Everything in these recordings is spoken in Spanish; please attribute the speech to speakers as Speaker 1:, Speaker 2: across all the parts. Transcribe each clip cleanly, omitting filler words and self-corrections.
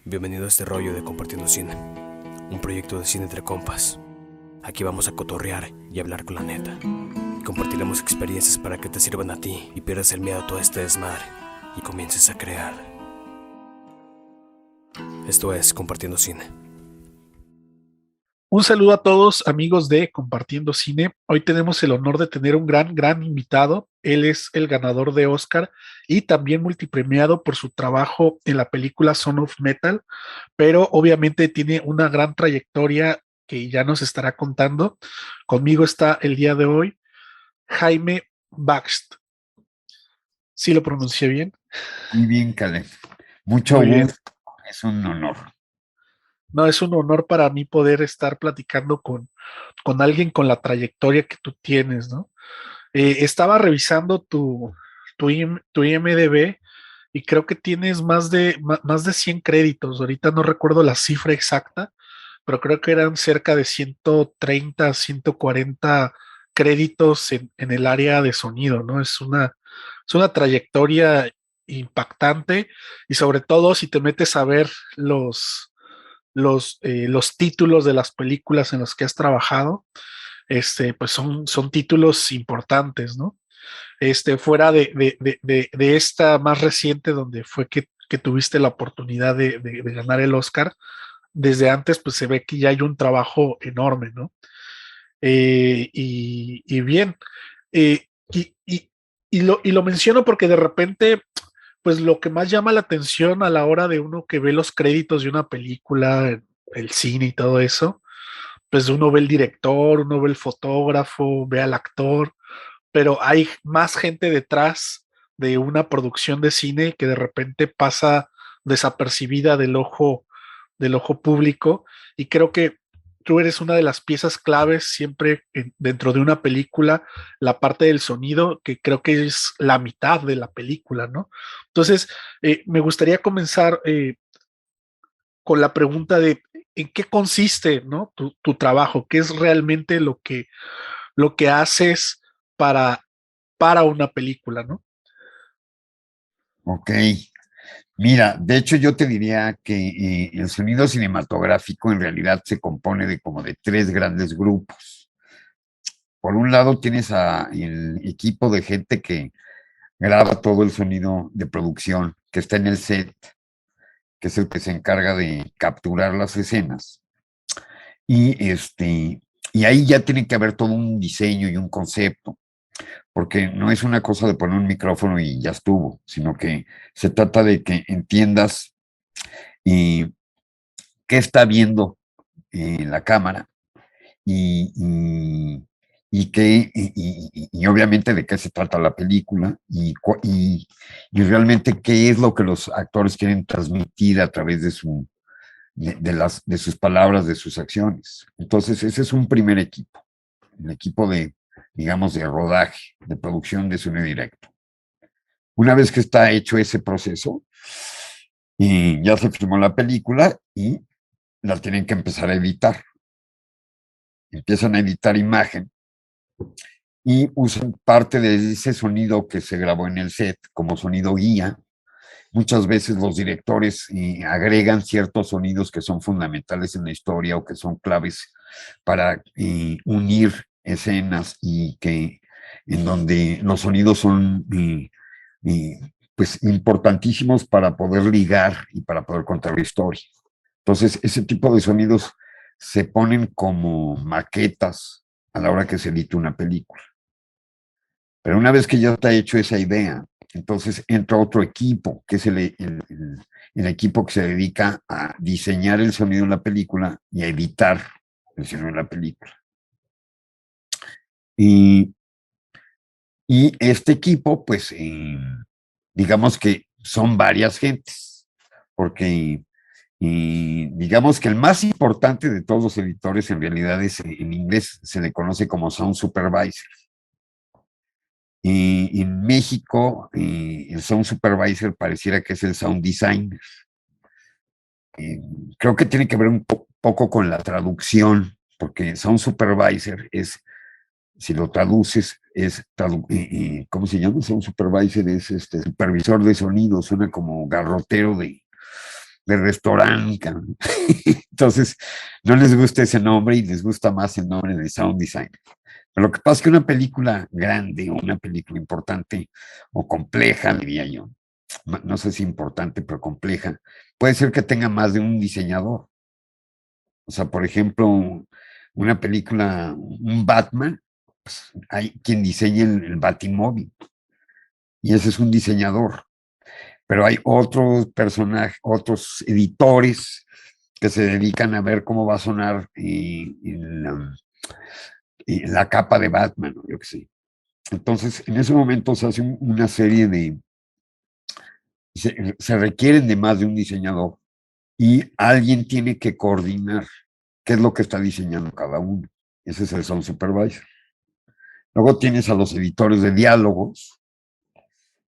Speaker 1: Bienvenido a este rollo de Compartiendo Cine, un proyecto de cine entre compas. Aquí vamos a cotorrear y hablar con la neta. Y compartiremos experiencias para que te sirvan a ti y pierdas el miedo a todo este desmadre y comiences a crear. Esto es Compartiendo Cine.
Speaker 2: Un saludo a todos amigos de Compartiendo Cine. Hoy tenemos el honor de tener un gran invitado. Él es el ganador de Oscar y también multipremiado por su trabajo en la película Son of Metal, pero obviamente tiene una gran trayectoria que ya nos estará contando. Conmigo está el día de hoy Jaime Baxt. ¿Sí lo pronuncié bien?
Speaker 3: Muy bien, Caleb. Mucho
Speaker 2: Muy bien.
Speaker 3: gusto. Es un honor.
Speaker 2: No, es un honor para mí poder estar platicando con alguien con la trayectoria que tú tienes, ¿no? Estaba revisando tu IMDb y creo que tienes más de 100 créditos. Ahorita no recuerdo la cifra exacta, pero creo que eran cerca de 130, 140 créditos en el área de sonido, ¿no? Es una trayectoria impactante y sobre todo si te metes a ver los títulos de las películas en las que has trabajado, pues son títulos importantes, ¿no? Fuera de esta más reciente, donde fue que tuviste la oportunidad de ganar el Oscar, desde antes, pues se ve que ya hay un trabajo enorme, ¿no? Y bien, eh, y, y, y lo menciono porque de repente, pues lo que más llama la atención a la hora de uno que ve los créditos de una película, el cine y todo eso, pues uno ve el director, uno ve el fotógrafo, ve al actor, pero hay más gente detrás de una producción de cine que de repente pasa desapercibida del ojo público, y creo que tú eres una de las piezas claves siempre dentro de una película, la parte del sonido, que creo que es la mitad de la película, ¿no? Entonces, me gustaría comenzar con la pregunta de en qué consiste, ¿no? Tu trabajo, qué es realmente lo que haces para, para una película, ¿no?
Speaker 3: Ok. Mira, de hecho yo te diría que el sonido cinematográfico en realidad se compone de como de tres grandes grupos. Por un lado tienes el equipo de gente que graba todo el sonido de producción, que está en el set, que es el que se encarga de capturar las escenas. Y, y ahí ya tiene que haber todo un diseño y un concepto, porque no es una cosa de poner un micrófono y ya estuvo, sino que se trata de que entiendas qué está viendo la cámara y, y, y obviamente de qué se trata la película y realmente qué es lo que los actores quieren transmitir a través de sus palabras, de sus acciones. Entonces, ese es un primer equipo, el equipo de, digamos, de rodaje, de producción de sonido directo. Una vez que está hecho ese proceso, y ya se filmó la película y la tienen que empezar a editar. Empiezan a editar imagen y usan parte de ese sonido que se grabó en el set como sonido guía. Muchas veces los directores agregan ciertos sonidos que son fundamentales en la historia o que son claves para unir escenas y que en donde los sonidos son pues importantísimos para poder ligar y para poder contar la historia. Entonces, ese tipo de sonidos se ponen como maquetas a la hora que se edita una película. Pero una vez que ya está hecho esa idea, entonces entra otro equipo, que es el equipo que se dedica a diseñar el sonido de la película y a editar el sonido de la película. Y, y este equipo, pues, digamos que son varias gentes, porque digamos que el más importante de todos los editores en realidad es, en inglés se le conoce como Sound Supervisor. Y en México, el Sound Supervisor pareciera que es el Sound Designer. Eh, Creo que tiene que ver un poco con la traducción, porque Sound Supervisor es, si lo traduces, ¿cómo se llama? Sound Supervisor es supervisor de sonido, suena como garrotero de restaurante. Entonces, no les gusta ese nombre y les gusta más el nombre de sound designer. Pero lo que pasa es que una película grande o una película importante o compleja, diría yo, no sé si importante, pero compleja, puede ser que tenga más de un diseñador. O sea, por ejemplo, una película, un Batman, pues hay quien diseña el Batimóvil y ese es un diseñador. Pero hay otros personajes, otros editores que se dedican a ver cómo va a sonar la capa de Batman, yo qué sé. Entonces, en ese momento se hace una serie de, se requieren de más de un diseñador y alguien tiene que coordinar qué es lo que está diseñando cada uno. Ese es el sound supervisor. Luego tienes a los editores de diálogos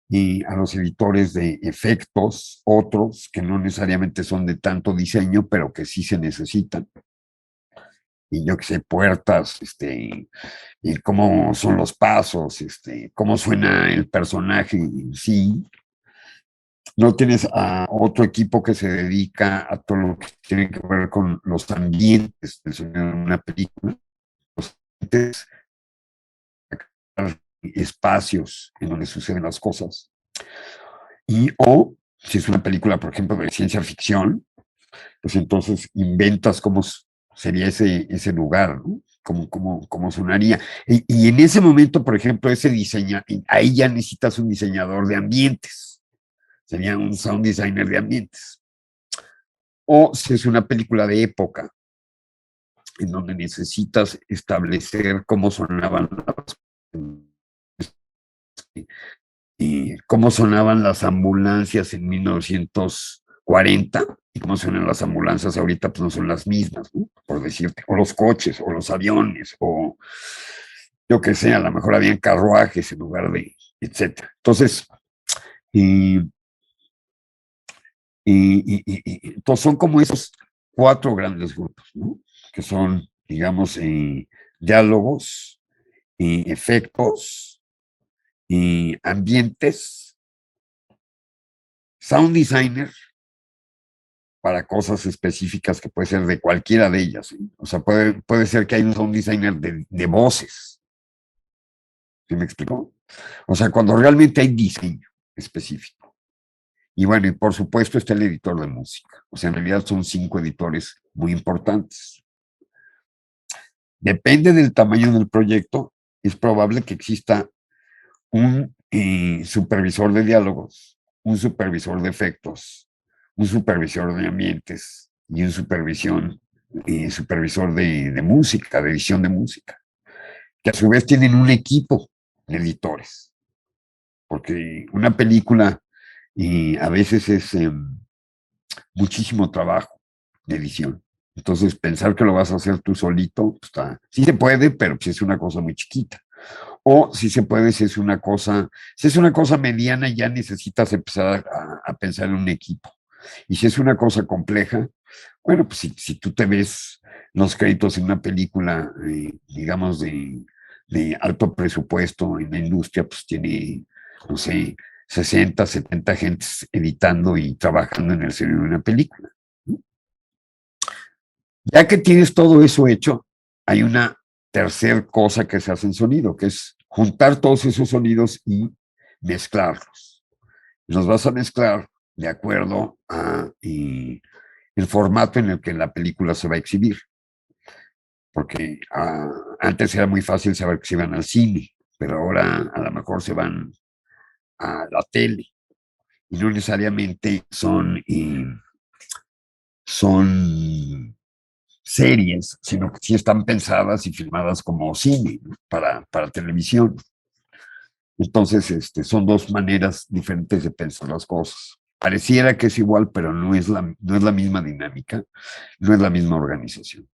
Speaker 3: y a los editores de efectos, otros que no necesariamente son de tanto diseño, pero que sí se necesitan. Y yo que sé, puertas, y cómo son los pasos, cómo suena el personaje en sí. No tienes a otro equipo que se dedica a todo lo que tiene que ver con los ambientes del sonido de una película, los ambientes, espacios en donde suceden las cosas. Y o si es una película, por ejemplo, de ciencia ficción, pues entonces inventas cómo sería ese lugar, ¿no? Cómo sonaría. Y en ese momento, por ejemplo, ese diseño, ahí ya necesitas un diseñador de ambientes. Sería un sound designer de ambientes. O si es una película de época, en donde necesitas establecer cómo sonaban cómo sonaban las ambulancias en 1940 y cómo suenan las ambulancias ahorita, pues no son las mismas, ¿no? Por decirte, o los coches, o los aviones, o yo que sé, a lo mejor habían carruajes en lugar de, etcétera. Entonces, entonces son como esos 4 grandes grupos, ¿no? Que son, digamos, diálogos, efectos, ambientes, sound designer para cosas específicas que puede ser de cualquiera de ellas, ¿sí? O sea, puede ser que hay un sound designer de voces. ¿Sí me explicó? O sea, cuando realmente hay diseño específico. Y bueno, y por supuesto está el editor de música. O sea, en realidad son 5 editores muy importantes. Depende del tamaño del proyecto, es probable que exista un supervisor de diálogos, un supervisor de efectos, un supervisor de ambientes y un supervisor de música, de edición de música, que a su vez tienen un equipo de editores, porque una película a veces es muchísimo trabajo de edición. Entonces, pensar que lo vas a hacer tú solito, pues sí se puede, pero pues es una cosa muy chiquita. O si se puede, si es una cosa mediana, ya necesitas empezar a pensar en un equipo. Y si es una cosa compleja, bueno, pues si tú te ves los créditos en una película, digamos, de alto presupuesto en la industria, pues tiene, no sé, 60, 70 gentes editando y trabajando en el sonido de una película. Ya que tienes todo eso hecho, hay una tercer cosa que se hace en sonido, que es juntar todos esos sonidos y mezclarlos. Los vas a mezclar de acuerdo a el formato en el que la película se va a exhibir. Porque antes era muy fácil saber que se iban al cine, pero ahora a lo mejor se van a la tele. Y no necesariamente son series, sino que sí están pensadas y filmadas como cine, ¿no? para televisión. Entonces, son 2 maneras diferentes de pensar las cosas. Pareciera que es igual, pero no es la misma dinámica, no es la misma organización.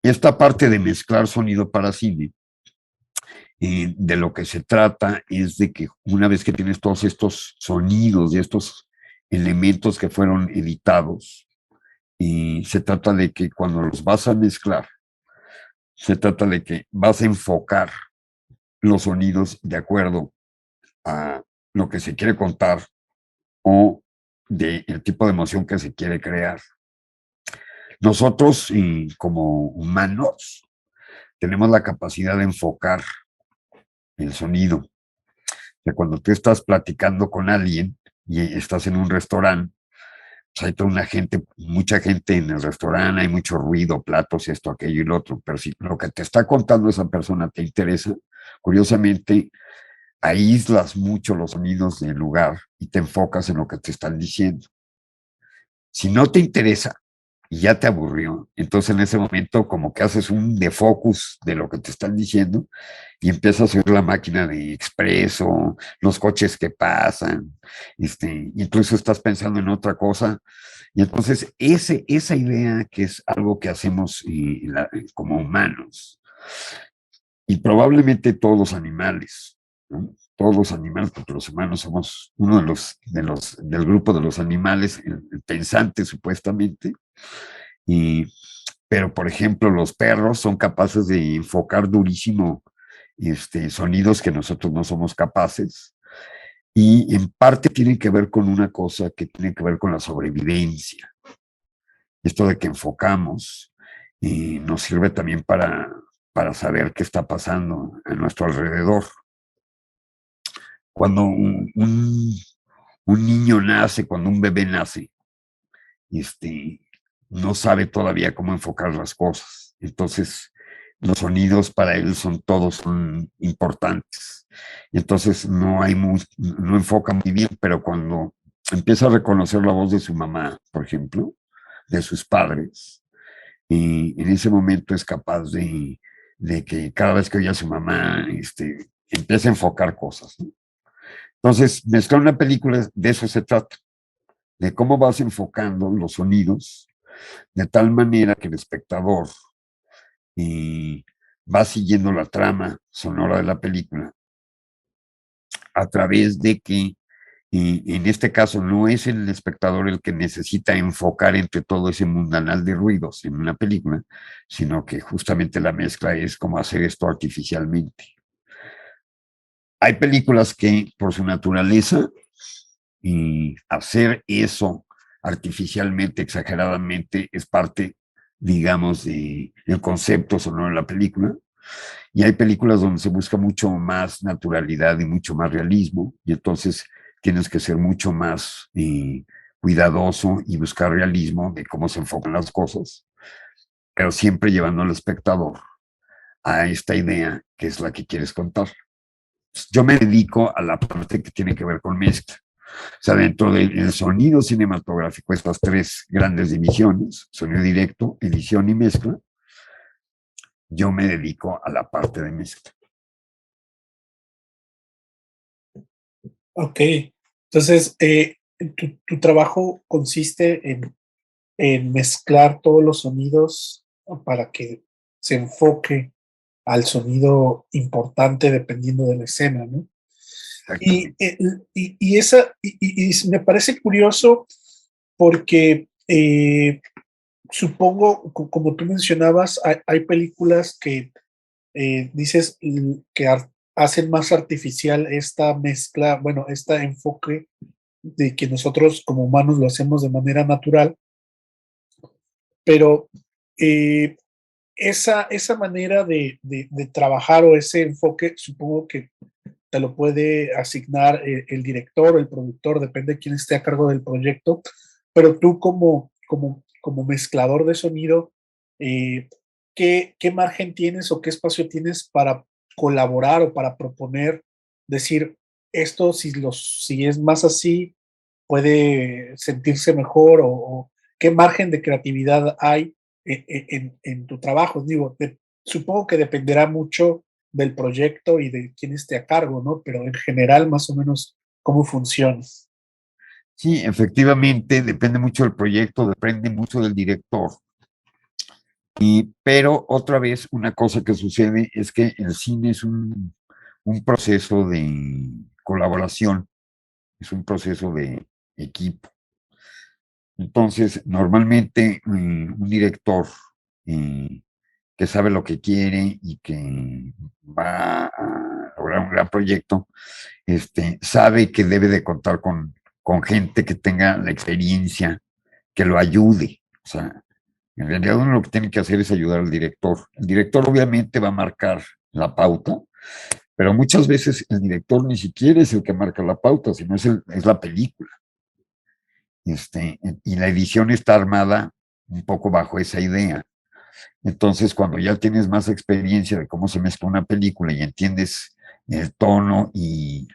Speaker 3: Esta parte de mezclar sonido para cine, de lo que se trata es de que una vez que tienes todos estos sonidos y estos elementos que fueron editados, y se trata de que cuando los vas a mezclar, se trata de que vas a enfocar los sonidos de acuerdo a lo que se quiere contar o del tipo de emoción que se quiere crear. Nosotros, como humanos, tenemos la capacidad de enfocar el sonido. Que cuando tú estás platicando con alguien y estás en un restaurante, pues hay toda una gente, mucha gente en el restaurante, hay mucho ruido, platos, esto, aquello y lo otro, pero si lo que te está contando esa persona te interesa, curiosamente, aíslas mucho los sonidos del lugar y te enfocas en lo que te están diciendo. Si no te interesa y ya te aburrió, entonces en ese momento como que haces un defocus de lo que te están diciendo y empiezas a oír la máquina de expreso, los coches que pasan, incluso estás pensando en otra cosa. Y entonces esa idea que es algo que hacemos como humanos, y probablemente todos los animales, ¿no? Todos los animales, porque los humanos somos uno del grupo de los animales, el pensante supuestamente, y, pero por ejemplo los perros son capaces de enfocar durísimo sonidos que nosotros no somos capaces, y en parte tiene que ver con una cosa que tiene que ver con la sobrevivencia. Esto de que enfocamos y nos sirve también para saber qué está pasando a nuestro alrededor. Cuando un niño nace, cuando un bebé nace, no sabe todavía cómo enfocar las cosas. Entonces, los sonidos para él son importantes. Y entonces no enfoca muy bien, pero cuando empieza a reconocer la voz de su mamá, por ejemplo, de sus padres, y en ese momento es capaz de que cada vez que oye a su mamá, empiece a enfocar cosas, ¿no? Entonces, mezclar una película, de eso se trata, de cómo vas enfocando los sonidos de tal manera que el espectador va siguiendo la trama sonora de la película a través de que, en este caso, no es el espectador el que necesita enfocar entre todo ese mundanal de ruidos en una película, sino que justamente la mezcla es como hacer esto artificialmente. Hay películas que, por su naturaleza, hacer eso artificialmente, exageradamente, es parte, digamos, del concepto sonoro de la película. Y hay películas donde se busca mucho más naturalidad y mucho más realismo, y entonces tienes que ser mucho más cuidadoso y buscar realismo de cómo se enfocan las cosas, pero siempre llevando al espectador a esta idea que es la que quieres contar. Yo me dedico a la parte que tiene que ver con mezcla. O sea, dentro del sonido cinematográfico, estas tres grandes divisiones, sonido directo, edición y mezcla, yo me dedico a la parte de mezcla.
Speaker 2: Ok, entonces tu trabajo consiste en mezclar todos los sonidos para que se enfoque al sonido importante dependiendo de la escena, ¿no? Y,
Speaker 3: Exactamente.
Speaker 2: y me parece curioso porque supongo, como tú mencionabas, hay películas que dices que hacen más artificial esta mezcla, bueno, este enfoque de que nosotros como humanos lo hacemos de manera natural, pero eh, esa manera de trabajar o ese enfoque, supongo que te lo puede asignar el director o el productor, depende de quién esté a cargo del proyecto, pero tú como mezclador de sonido, ¿qué margen tienes o qué espacio tienes para colaborar o para proponer, decir, esto si es más así, puede sentirse mejor o qué margen de creatividad hay en tu trabajo? Digo, supongo que dependerá mucho del proyecto y de quién esté a cargo, ¿no? Pero en general, más o menos, ¿cómo funciona?
Speaker 3: Sí, efectivamente, depende mucho del proyecto, depende mucho del director. Pero otra vez, una cosa que sucede es que el cine es un proceso de colaboración, es un proceso de equipo. Entonces, normalmente un director eh, que sabe lo que quiere y que va a lograr un gran proyecto, sabe que debe de contar con gente que tenga la experiencia, que lo ayude. O sea, en realidad uno lo que tiene que hacer es ayudar al director. El director obviamente va a marcar la pauta, pero muchas veces el director ni siquiera es el que marca la pauta, sino es la película. Y la edición está armada un poco bajo esa idea. Entonces, cuando ya tienes más experiencia de cómo se mezcla una película y entiendes el tono y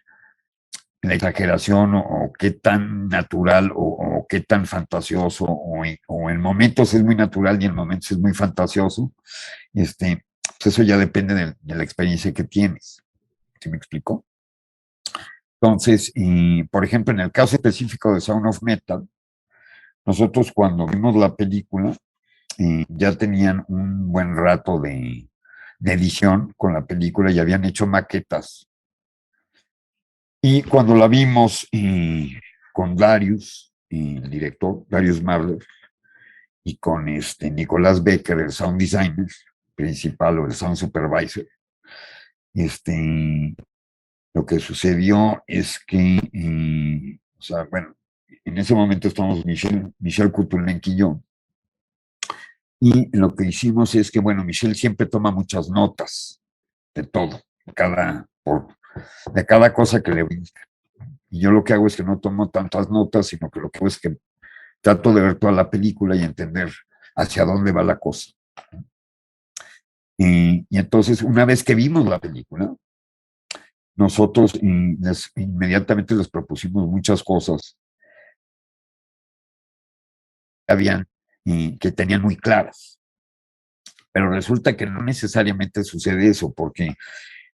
Speaker 3: la exageración o qué tan natural o qué tan fantasioso o en momentos es muy natural y en momentos es muy fantasioso, pues eso ya depende de la experiencia que tienes. ¿Sí me explico? Entonces, por ejemplo, en el caso específico de Sound of Metal, nosotros cuando vimos la película ya tenían un buen rato de edición con la película y habían hecho maquetas. Y cuando la vimos con Darius, el director, Darius Marler, y con Nicolás Becker, el sound designer principal o el sound supervisor, lo que sucedió es que, o sea, bueno, en ese momento estamos Michel Kutulenk y yo, y lo que hicimos es que, bueno, Michel siempre toma muchas notas de todo, de cada cosa que le brinca. Y yo lo que hago es que no tomo tantas notas, sino que lo que hago es que trato de ver toda la película y entender hacia dónde va la cosa. Y entonces, una vez que vimos la película, nosotros inmediatamente les propusimos muchas cosas que tenían muy claras. Pero resulta que no necesariamente sucede eso, porque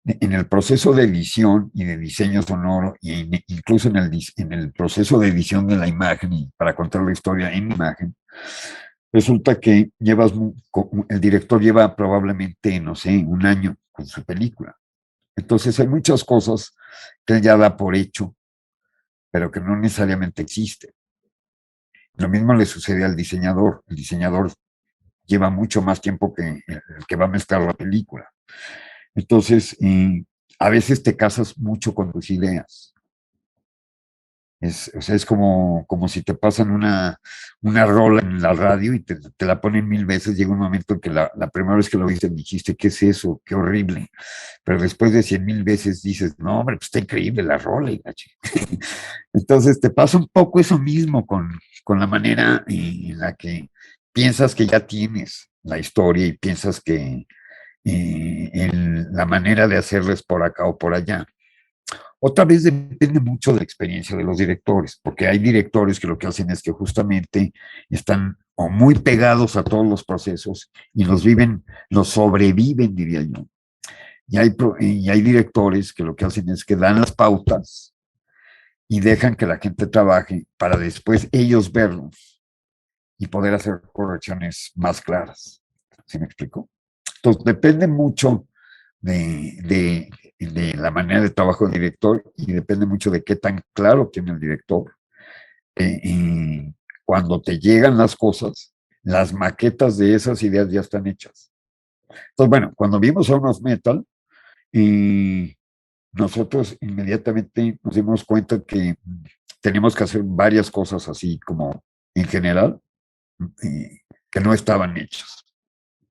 Speaker 3: en el proceso de edición y de diseño sonoro, e incluso en el proceso de edición de la imagen y para contar la historia en imagen, resulta que el director lleva probablemente, no sé, un año con su película. Entonces hay muchas cosas que él ya da por hecho, pero que no necesariamente existen. Lo mismo le sucede al diseñador. El diseñador lleva mucho más tiempo que el que va a mezclar la película. Entonces, a veces te casas mucho con tus ideas. O sea, es como si te pasan una rola en la radio y te la ponen 1000 veces. Llega un momento en que la primera vez que lo viste dijiste, ¿qué es eso? Qué horrible. Pero después de 100,000 veces dices, no, hombre, pues está increíble la rola. Entonces te pasa un poco eso mismo con la manera en la que piensas que ya tienes la historia y piensas que la manera de hacerles por acá o por allá. Otra vez depende mucho de la experiencia de los directores, porque hay directores que lo que hacen es que justamente están o muy pegados a todos los procesos y los sobreviven, diría yo. Y hay directores que lo que hacen es que dan las pautas y dejan que la gente trabaje para después ellos verlos y poder hacer correcciones más claras. ¿Sí me explico? Entonces, depende mucho de la manera de trabajo del director y depende mucho de qué tan claro tiene el director. Y cuando te llegan las cosas, las maquetas de esas ideas ya están hechas. Entonces, bueno, cuando vimos a unos Metal, nosotros inmediatamente nos dimos cuenta que teníamos que hacer varias cosas así como en general, que no estaban hechas.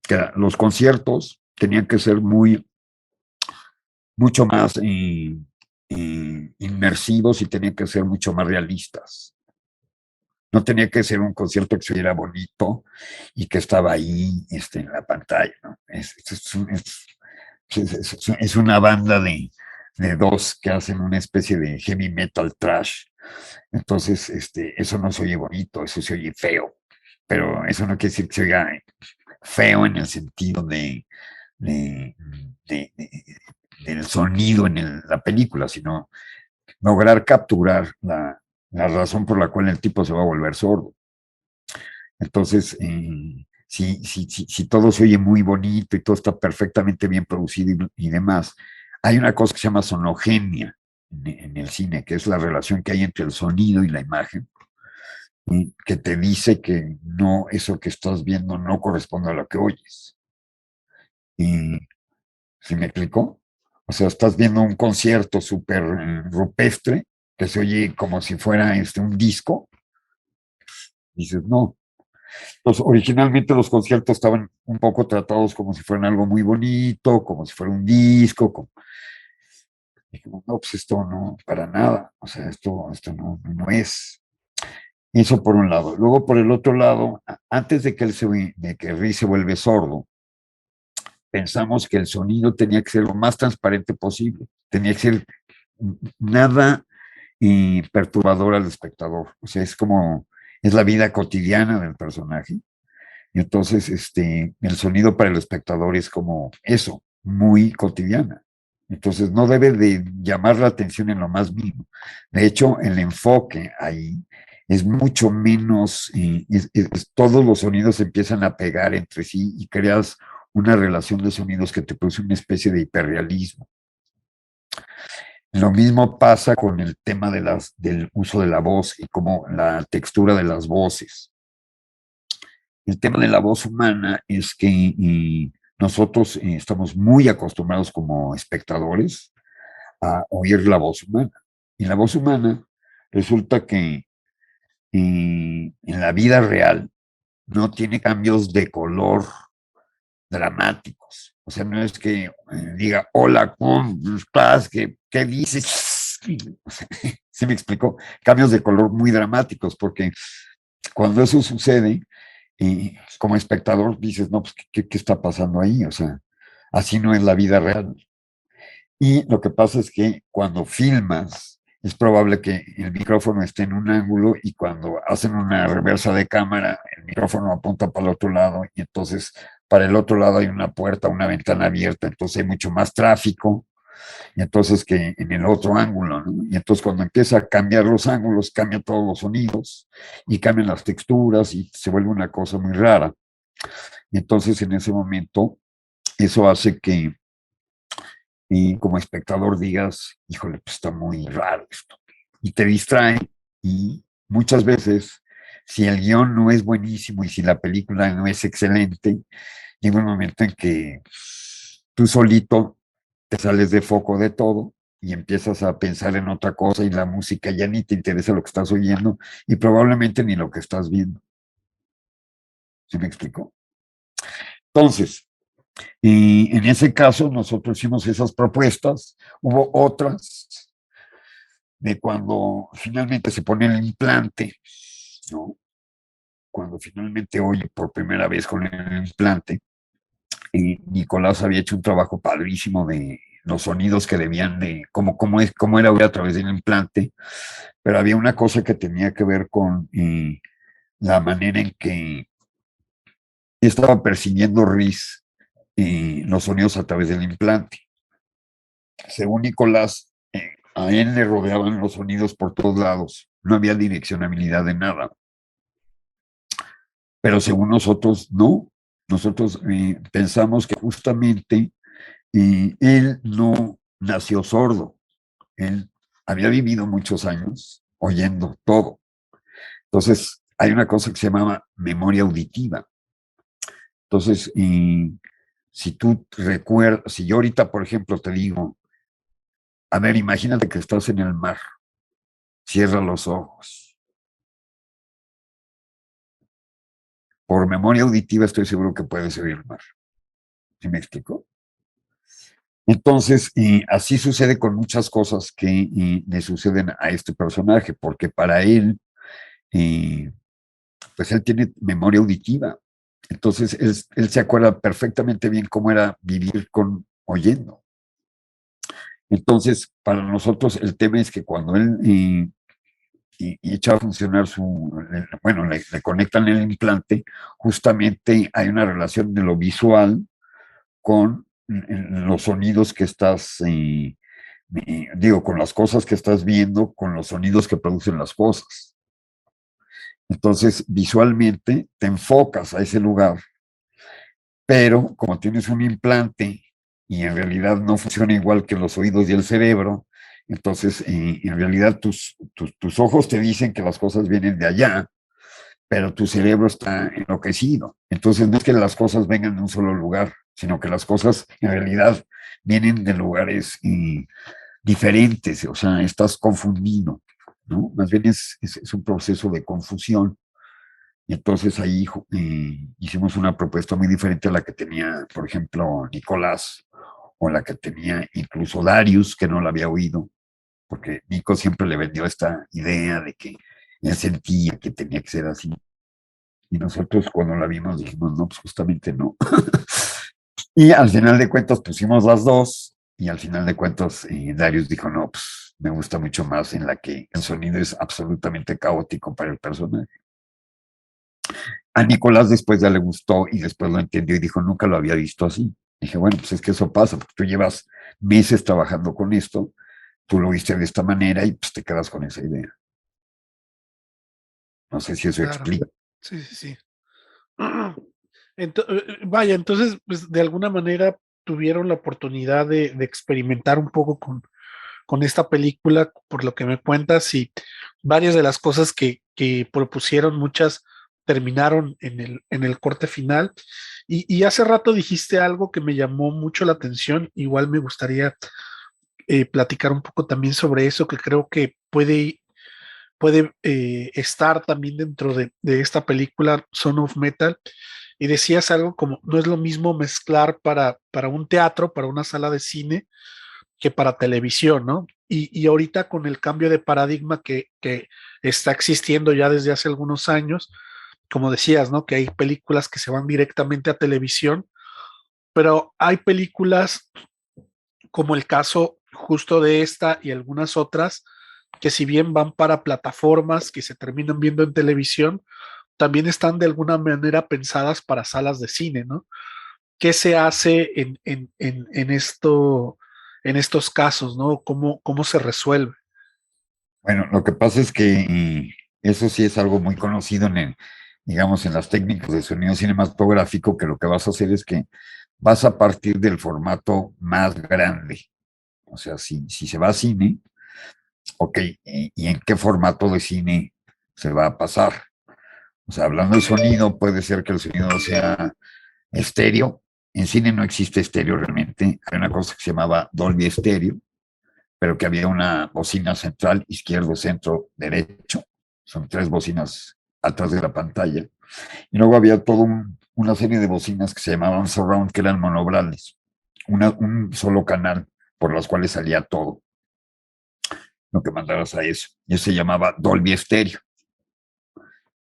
Speaker 3: Que los conciertos tenían que ser mucho más inmersivos y tenían que ser mucho más realistas. No tenía que ser un concierto que se viera bonito y que estaba ahí en la pantalla, ¿no? Es una banda de dos que hacen una especie de heavy metal trash. Entonces, eso no se oye bonito, eso se oye feo. Pero eso no quiere decir que se oiga feo en el sentido de, de, del sonido en la película, sino lograr capturar la razón por la cual el tipo se va a volver sordo. Entonces, si todo se oye muy bonito y todo está perfectamente bien producido y demás, hay una cosa que se llama sonogenia en el cine, que es la relación que hay entre el sonido y la imagen, y que te dice que no, eso que estás viendo no corresponde a lo que oyes. Y ¿sí me explicó? O sea, estás viendo un concierto súper rupestre que se oye como si fuera un disco, dices, no. Entonces, originalmente los conciertos estaban un poco tratados como si fueran algo muy bonito, como si fuera un disco. Dijimos, no, pues esto no, para nada, o sea, esto no es. Eso por un lado. Luego, por el otro lado, antes de que Riz se vuelve sordo, pensamos que el sonido tenía que ser lo más transparente posible, tenía que ser nada perturbador al espectador. O sea, es la vida cotidiana del personaje. Y entonces, el sonido para el espectador es como eso, muy cotidiana. Entonces, no debe de llamar la atención en lo más mínimo. De hecho, el enfoque ahí es mucho menos, todos los sonidos empiezan a pegar entre sí y creas una relación de sonidos que te produce una especie de hiperrealismo. Lo mismo pasa con el tema del uso de la voz y como la textura de las voces. El tema de la voz humana es que nosotros estamos muy acostumbrados como espectadores a oír la voz humana. Y la voz humana resulta que en la vida real no tiene cambios de color dramáticos. O sea, no es que diga, hola, ¿cómo estás? ¿Qué dices? ¿Se me explicó? Cambios de color muy dramáticos, porque cuando eso sucede, como espectador dices, no, pues, ¿qué está pasando ahí? O sea, así no es la vida real. Y lo que pasa es que cuando filmas, es probable que el micrófono esté en un ángulo y cuando hacen una reversa de cámara, el micrófono apunta para el otro lado y entonces para el otro lado hay una puerta, una ventana abierta, entonces hay mucho más tráfico y entonces que en el otro ángulo, ¿no? Y entonces cuando empieza a cambiar los ángulos, cambian todos los sonidos y cambian las texturas y se vuelve una cosa muy rara. Y entonces en ese momento eso hace que y como espectador digas, híjole, pues está muy raro esto. Y te distrae y muchas veces, si el guión no es buenísimo y si la película no es excelente, llega un momento en que tú solito te sales de foco de todo y empiezas a pensar en otra cosa y la música ya ni te interesa lo que estás oyendo y probablemente ni lo que estás viendo. ¿Sí me explico? Entonces, y en ese caso nosotros hicimos esas propuestas, hubo otras de cuando finalmente se pone el implante, ¿no? Cuando finalmente oye por primera vez con el implante, y Nicolás había hecho un trabajo padrísimo de los sonidos que debían de, cómo era oír a través del implante, pero había una cosa que tenía que ver con la manera en que estaba percibiendo Riz los sonidos a través del implante. Según Nicolás, a él le rodeaban los sonidos por todos lados, no había direccionabilidad de nada. Pero según nosotros, no. Nosotros pensamos que justamente él no nació sordo, él había vivido muchos años oyendo todo. Entonces, hay una cosa que se llamaba memoria auditiva. Entonces, si tú recuerdas, si yo ahorita, por ejemplo, te digo, a ver, imagínate que estás en el mar, cierra los ojos. Por memoria auditiva estoy seguro que puedes oír el mar. ¿Sí me explico? Entonces, así sucede con muchas cosas que le suceden a este personaje, porque para él, pues él tiene memoria auditiva. Entonces, él se acuerda perfectamente bien cómo era vivir oyendo. Entonces, para nosotros el tema es que cuando él echa a funcionar le conectan el implante, justamente hay una relación de lo visual con los sonidos que estás, con las cosas que estás viendo, con los sonidos que producen las cosas. Entonces, visualmente te enfocas a ese lugar, pero como tienes un implante y en realidad no funciona igual que los oídos y el cerebro, entonces en realidad tus ojos te dicen que las cosas vienen de allá, pero tu cerebro está enloquecido. Entonces no es que las cosas vengan de un solo lugar, sino que las cosas en realidad vienen de lugares diferentes, o sea, estás confundido, ¿no? Más bien es un proceso de confusión. Y entonces ahí hicimos una propuesta muy diferente a la que tenía, por ejemplo, Nicolás, o la que tenía incluso Darius, que no la había oído, porque Nico siempre le vendió esta idea de que él sentía que tenía que ser así. Y nosotros cuando la vimos dijimos, no, pues justamente no. Y al final de cuentas pusimos las dos, y al final de cuentas Darius dijo, no, pues me gusta mucho más en la que el sonido es absolutamente caótico para el personaje. A Nicolás después ya le gustó y después lo entendió y dijo, nunca lo había visto así. Dije, bueno, pues es que eso pasa, porque tú llevas meses trabajando con esto, tú lo viste de esta manera y pues te quedas con esa idea. No sé si eso
Speaker 2: Claro.
Speaker 3: explica.
Speaker 2: Sí, sí, sí. Vaya, entonces, pues de alguna manera tuvieron la oportunidad de experimentar un poco con esta película, por lo que me cuentas, y varias de las cosas que propusieron, muchas terminaron en el corte final. Y hace rato dijiste algo que me llamó mucho la atención, igual me gustaría platicar un poco también sobre eso, que creo que puede estar también dentro de esta película Son of Metal. Y decías algo como, no es lo mismo mezclar para un teatro, para una sala de cine, que para televisión, ¿no? Y ahorita con el cambio de paradigma que está existiendo ya desde hace algunos años, como decías, ¿no? Que hay películas que se van directamente a televisión, pero hay películas como el caso justo de esta y algunas otras, que si bien van para plataformas que se terminan viendo en televisión, también están de alguna manera pensadas para salas de cine, ¿no? ¿Qué se hace en estos casos, ¿no? ¿Cómo se resuelve?
Speaker 3: Bueno, lo que pasa es que eso sí es algo muy conocido digamos, en las técnicas de sonido cinematográfico, que lo que vas a hacer es que vas a partir del formato más grande. O sea, si se va a cine, ok, ¿y en qué formato de cine se va a pasar? O sea, hablando de sonido, puede ser que el sonido sea estéreo. En cine no existe estéreo realmente. Hay una cosa que se llamaba Dolby Estéreo, pero que había una bocina central, izquierdo, centro, derecho. Son tres bocinas atrás de la pantalla. Y luego había toda una serie de bocinas que se llamaban surround, que eran monobrales. Un solo canal por los cuales salía todo lo que mandaras a eso. Y eso se llamaba Dolby Estéreo.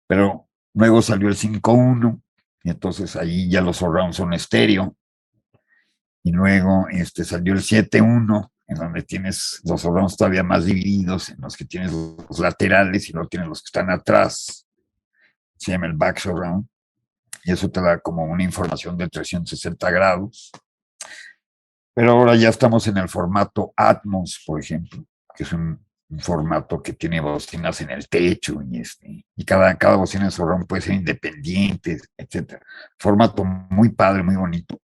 Speaker 3: Pero luego salió el 5.1 y entonces ahí ya los surround son estéreo. Y luego salió el 7.1, en donde tienes los surrounds todavía más divididos, en los que tienes los laterales y luego tienes los que están atrás. Se llama el back surround. Y eso te da como una información de 360 grados. Pero ahora ya estamos en el formato Atmos, por ejemplo, que es un formato que tiene bocinas en el techo y cada bocina de surround puede ser independiente, etcétera. Formato muy padre, muy bonito,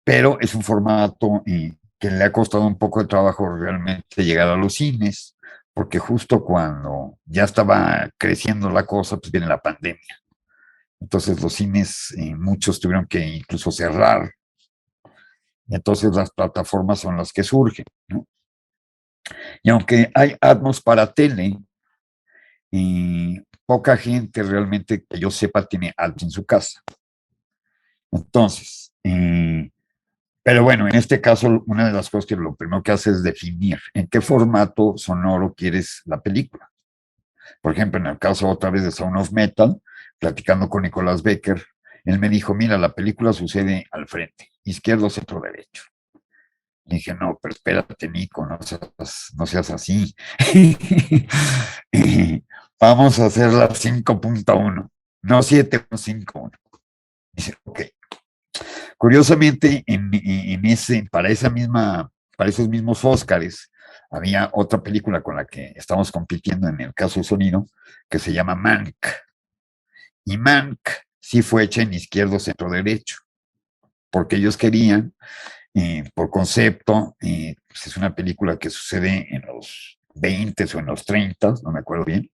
Speaker 3: pero es un formato que le ha costado un poco de trabajo realmente llegar a los cines, porque justo cuando ya estaba creciendo la cosa, pues viene la pandemia. Entonces los cines, muchos tuvieron que incluso cerrar, y entonces las plataformas son las que surgen, ¿no? Y aunque hay Atmos para tele, poca gente realmente que yo sepa tiene Atmos en su casa. Entonces, pero bueno, en este caso, una de las cosas que lo primero que hace es definir en qué formato sonoro quieres la película. Por ejemplo, en el caso otra vez de Sound of Metal, platicando con Nicolás Becker, él me dijo, mira, la película sucede al frente, izquierdo, centro, derecho. Le dije, no, pero espérate, Nico, no seas así. Vamos a hacer la 5.1, no 7.5.1. Dice, ok. Curiosamente, para esos mismos Óscares, había otra película con la que estamos compitiendo en el caso de sonido, que se llama Mank. Y Mank sí fue hecha en izquierdo, centro, derecho, porque ellos querían, por concepto, pues es una película que sucede en los 20 o en los 30, no me acuerdo bien.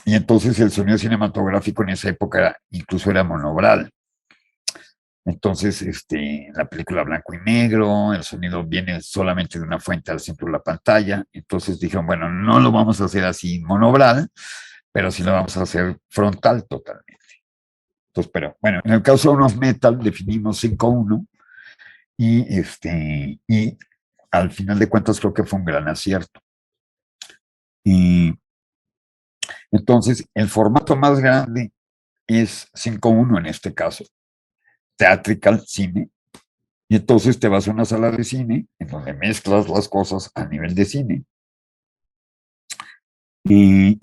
Speaker 3: Y entonces el sonido cinematográfico en esa época incluso era monobral. Entonces, la película blanco y negro, el sonido viene solamente de una fuente al centro de la pantalla. Entonces dijeron, bueno, no lo vamos a hacer así monobral, pero sí lo vamos a hacer frontal totalmente. Entonces, pero bueno, en el caso de unos metal definimos 5:1 y al final de cuentas creo que fue un gran acierto. Y entonces el formato más grande es 5:1 en este caso, theatrical, cine. Y entonces te vas a una sala de cine en donde mezclas las cosas a nivel de cine. Y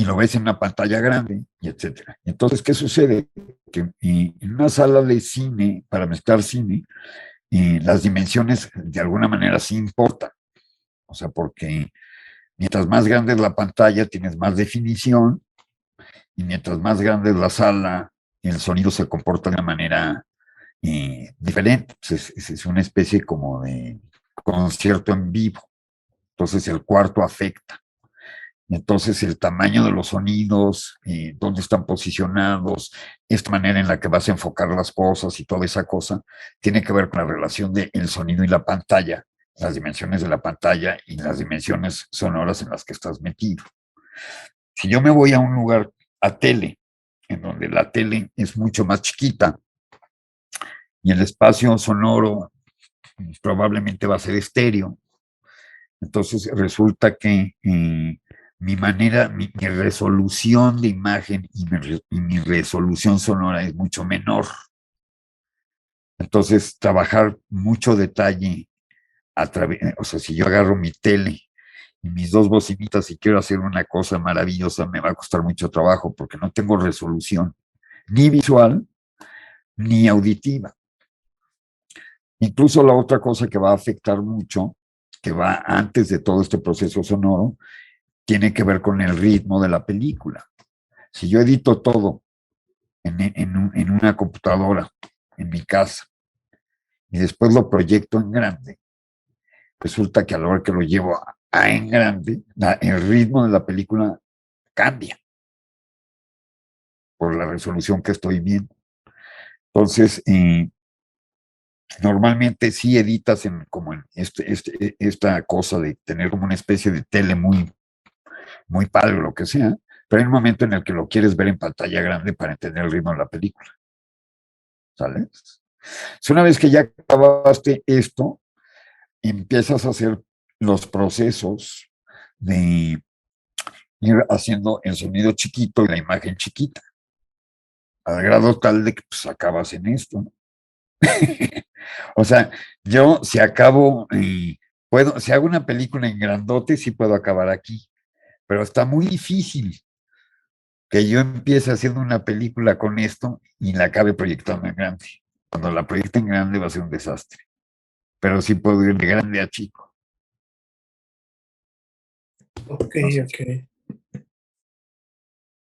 Speaker 3: lo ves en una pantalla grande, y etcétera. Entonces, ¿qué sucede? Que en una sala de cine, para mezclar cine, las dimensiones de alguna manera sí importan. O sea, porque mientras más grande es la pantalla, tienes más definición, y mientras más grande es la sala, el sonido se comporta de una manera diferente. Pues es una especie como de concierto en vivo. Entonces el cuarto afecta. Entonces el tamaño de los sonidos, dónde están posicionados, esta manera en la que vas a enfocar las cosas y toda esa cosa, tiene que ver con la relación del sonido y la pantalla, las dimensiones de la pantalla y las dimensiones sonoras en las que estás metido. Si yo me voy a un lugar, a tele, en donde la tele es mucho más chiquita y el espacio sonoro probablemente va a ser estéreo, entonces resulta que mi manera, mi resolución de imagen y mi resolución sonora es mucho menor. Entonces, trabajar mucho detalle a través, o sea, si yo agarro mi tele y mis dos bocinitas y quiero hacer una cosa maravillosa, me va a costar mucho trabajo porque no tengo resolución ni visual ni auditiva. Incluso la otra cosa que va a afectar mucho, que va antes de todo este proceso sonoro, tiene que ver con el ritmo de la película. Si yo edito todo en una computadora, en mi casa, y después lo proyecto en grande, resulta que a la hora que lo llevo a en grande, el ritmo de la película cambia por la resolución que estoy viendo. Entonces, normalmente sí editas como en esta cosa de tener como una especie de tele muy padre o lo que sea, pero hay un momento en el que lo quieres ver en pantalla grande para entender el ritmo de la película. ¿Sales? Una vez que ya acabaste esto, empiezas a hacer los procesos de ir haciendo el sonido chiquito y la imagen chiquita, al grado tal de que pues acabas en esto, ¿no? O sea, yo si acabo, si hago una película en grandote, sí puedo acabar aquí, pero está muy difícil que yo empiece haciendo una película con esto y la acabe proyectando en grande. Cuando la proyecte en grande va a ser un desastre, pero sí puedo ir de grande a chico.
Speaker 2: Ok, ok.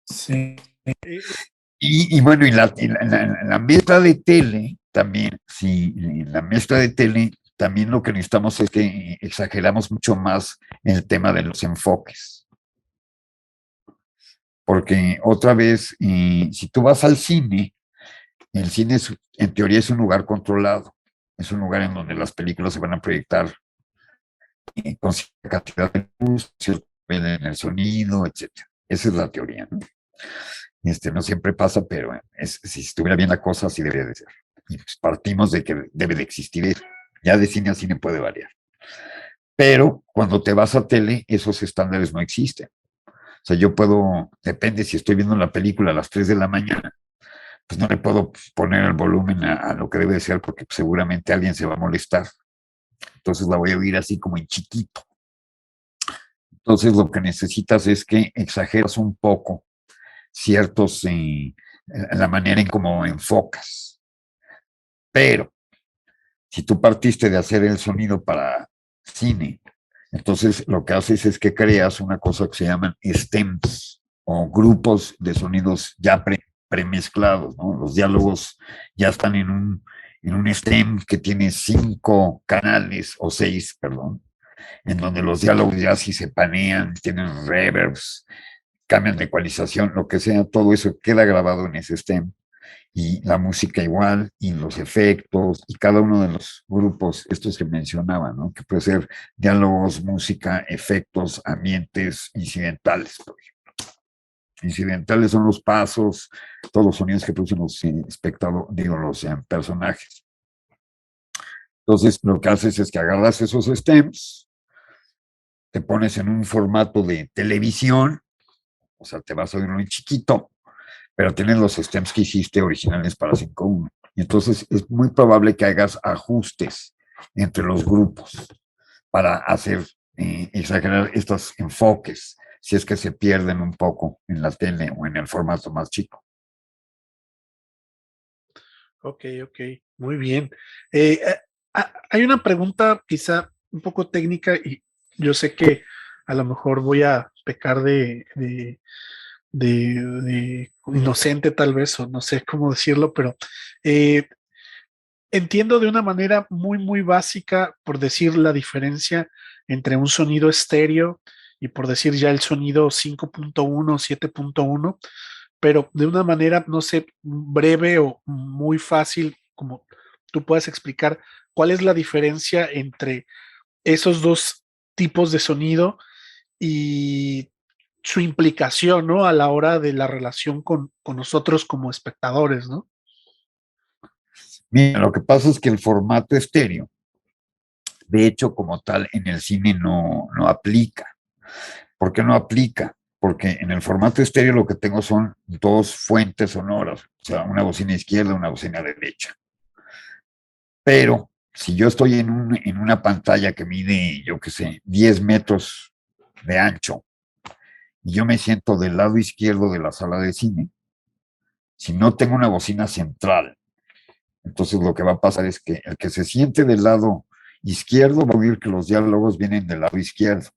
Speaker 2: Sí.
Speaker 3: Y bueno, y la mezcla de tele también, sí, la mezcla de tele también lo que necesitamos es que exageramos mucho más el tema de los enfoques. Porque otra vez, si tú vas al cine, el cine en teoría es un lugar controlado, es un lugar en donde las películas se van a proyectar con cierta cantidad de luz, en el sonido, etcétera. Esa es la teoría, ¿no? No siempre pasa, pero si estuviera bien la cosa, así debería de ser. Y pues partimos de que debe de existir eso. Ya de cine a cine puede variar. Pero cuando te vas a tele, esos estándares no existen. O sea, yo puedo, depende si estoy viendo la película a las 3 de la mañana, pues no le puedo poner el volumen a lo que debe de ser porque pues, seguramente alguien se va a molestar. Entonces la voy a oír así como en chiquito. Entonces lo que necesitas es que exageras un poco ciertos, la manera en cómo enfocas. Pero si tú partiste de hacer el sonido para cine, entonces lo que haces es que creas una cosa que se llaman stems o grupos de sonidos ya premezclados, ¿no? Los diálogos ya están en un stem que tiene 5 canales o 6, perdón, en donde los diálogos ya sí se panean, tienen reverbs, cambian de ecualización, lo que sea, todo eso queda grabado en ese stem. Y la música igual, y los efectos, y cada uno de los grupos, estos que mencionaba, ¿no? Que puede ser diálogos, música, efectos, ambientes, incidentales, por ejemplo. Incidentales son los pasos, todos los sonidos que producen los espectadores, digo, los personajes. Entonces, lo que haces es que agarras esos stems, te pones en un formato de televisión, o sea, te vas a oír muy chiquito, pero tienes los stems que hiciste originales para 5.1. Y entonces es muy probable que hagas ajustes entre los grupos para hacer, exagerar estos enfoques, si es que se pierden un poco en la tele o en el formato más chico.
Speaker 2: Ok, muy bien. Hay una pregunta quizá un poco técnica y yo sé que a lo mejor voy a pecar de inocente tal vez, o no sé cómo decirlo, pero eh, entiendo de una manera muy básica, por decir la diferencia entre un sonido estéreo y por decir ya el sonido 5.1, 7.1, pero de una manera, no sé, breve o muy fácil, como tú puedas explicar cuál es la diferencia entre esos dos tipos de sonido y su implicación, ¿no? A la hora de la relación con nosotros como espectadores, ¿no?
Speaker 3: Mira, lo que pasa es que el formato estéreo, de hecho, como tal, en el cine no aplica. ¿Por qué no aplica? Porque en el formato estéreo lo que tengo son dos fuentes sonoras, o sea, una bocina izquierda, una bocina derecha. Pero si yo estoy en una pantalla que mide, yo qué sé, 10 metros de ancho, y yo me siento del lado izquierdo de la sala de cine, si no tengo una bocina central, entonces lo que va a pasar es que el que se siente del lado izquierdo va a oír que los diálogos vienen del lado izquierdo.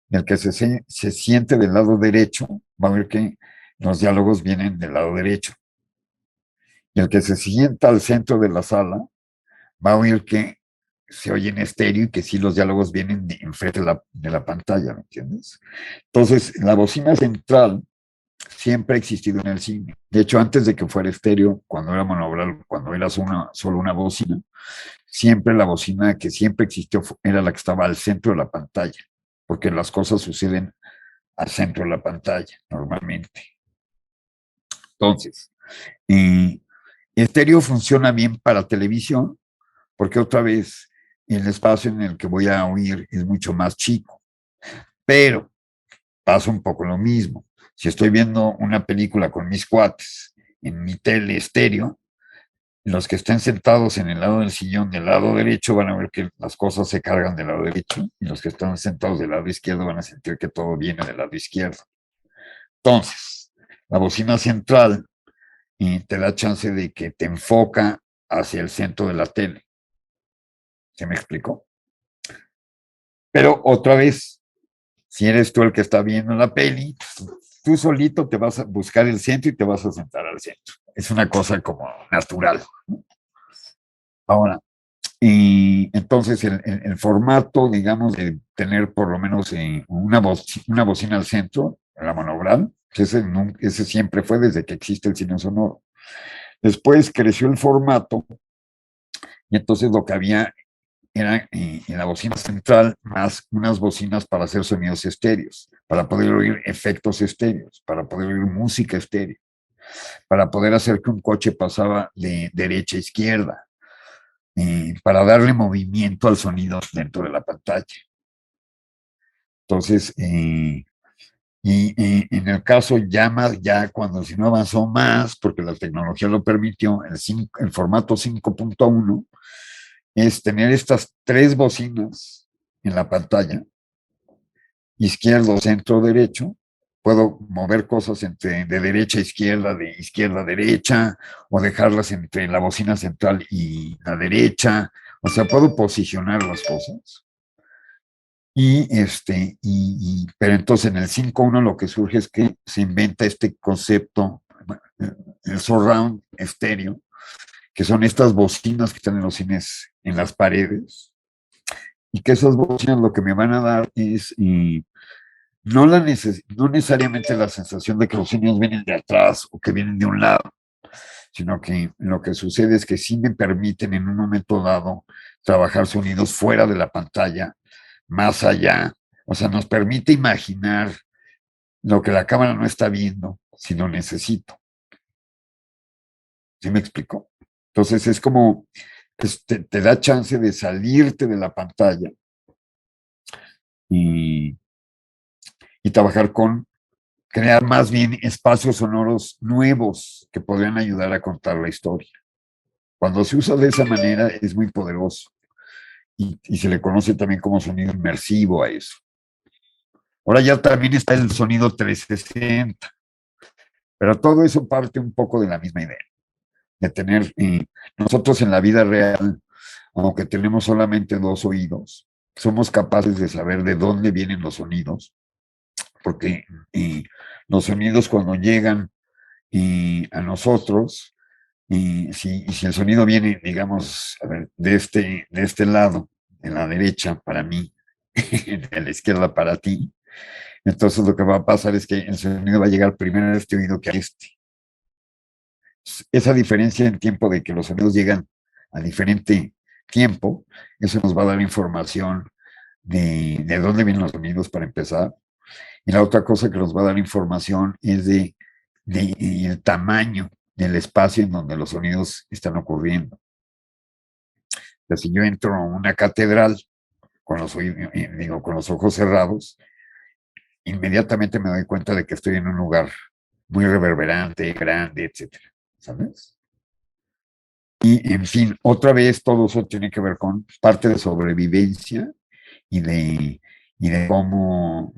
Speaker 3: Y el que se siente del lado derecho va a oír que los diálogos vienen del lado derecho. Y el que se sienta al centro de la sala va a oír que se oye en estéreo y que sí los diálogos vienen enfrente de la pantalla, ¿me entiendes? Entonces, la bocina central siempre ha existido en el cine. De hecho, antes de que fuera estéreo, cuando era monobral, cuando era solo una bocina, siempre la bocina que siempre existió era la que estaba al centro de la pantalla, porque las cosas suceden al centro de la pantalla, normalmente. Entonces, estéreo funciona bien para televisión, porque otra vez el espacio en el que voy a oír es mucho más chico. Pero pasa un poco lo mismo. Si estoy viendo una película con mis cuates en mi tele estéreo, los que estén sentados en el lado del sillón del lado derecho van a ver que las cosas se cargan del lado derecho y los que están sentados del lado izquierdo van a sentir que todo viene del lado izquierdo. Entonces, la bocina central te da chance de que te enfoca hacia el centro de la tele. ¿Se me explicó? Pero otra vez, si eres tú el que está viendo la peli, tú solito te vas a buscar el centro y te vas a sentar al centro. Es una cosa como natural. Ahora, y entonces el formato, digamos, de tener por lo menos una bocina al centro, la monobral, ese siempre fue desde que existe el cine sonoro. Después creció el formato y entonces lo que había era en la bocina central más unas bocinas para hacer sonidos estéreos, para poder oír efectos estéreos, para poder oír música estéreo, para poder hacer que un coche pasaba de derecha a izquierda, para darle movimiento al sonido dentro de la pantalla. Entonces, en el caso ya cuando si no avanzó más, porque la tecnología lo permitió, el formato 5.1 es tener estas tres bocinas en la pantalla, izquierdo, centro, derecho. Puedo mover cosas de derecha a izquierda, de izquierda a derecha, o dejarlas entre la bocina central y la derecha. O sea, puedo posicionar las cosas. Pero entonces en el 5.1 lo que surge es que se inventa este concepto, el surround estéreo, que son estas bocinas que están en los cines en las paredes, y que esas bocinas lo que me van a dar es no necesariamente la sensación de que los sonidos vienen de atrás o que vienen de un lado, sino que lo que sucede es que sí me permiten en un momento dado trabajar sonidos fuera de la pantalla, más allá, o sea, nos permite imaginar lo que la cámara no está viendo si lo necesito. ¿Sí me explico? Entonces es como, pues, te da chance de salirte de la pantalla y, y trabajar con crear más bien espacios sonoros nuevos que podrían ayudar a contar la historia. Cuando se usa de esa manera es muy poderoso y se le conoce también como sonido inmersivo a eso. Ahora ya también está el sonido 360, pero todo eso parte un poco de la misma idea, de tener nosotros en la vida real, aunque tenemos solamente dos oídos, somos capaces de saber de dónde vienen los sonidos, porque los sonidos cuando llegan a nosotros, si el sonido viene, digamos, a ver, de este lado, de la derecha para mí, de la izquierda para ti, entonces lo que va a pasar es que el sonido va a llegar primero a este oído que a este. Esa diferencia en tiempo de que los sonidos llegan a diferente tiempo, eso nos va a dar información de dónde vienen los sonidos para empezar. Y la otra cosa que nos va a dar información es de el tamaño del espacio en donde los sonidos están ocurriendo. Entonces, si yo entro a una catedral con con los ojos cerrados, inmediatamente me doy cuenta de que estoy en un lugar muy reverberante, grande, etcétera, ¿sabes? Y, en fin, otra vez todo eso tiene que ver con parte de sobrevivencia y de cómo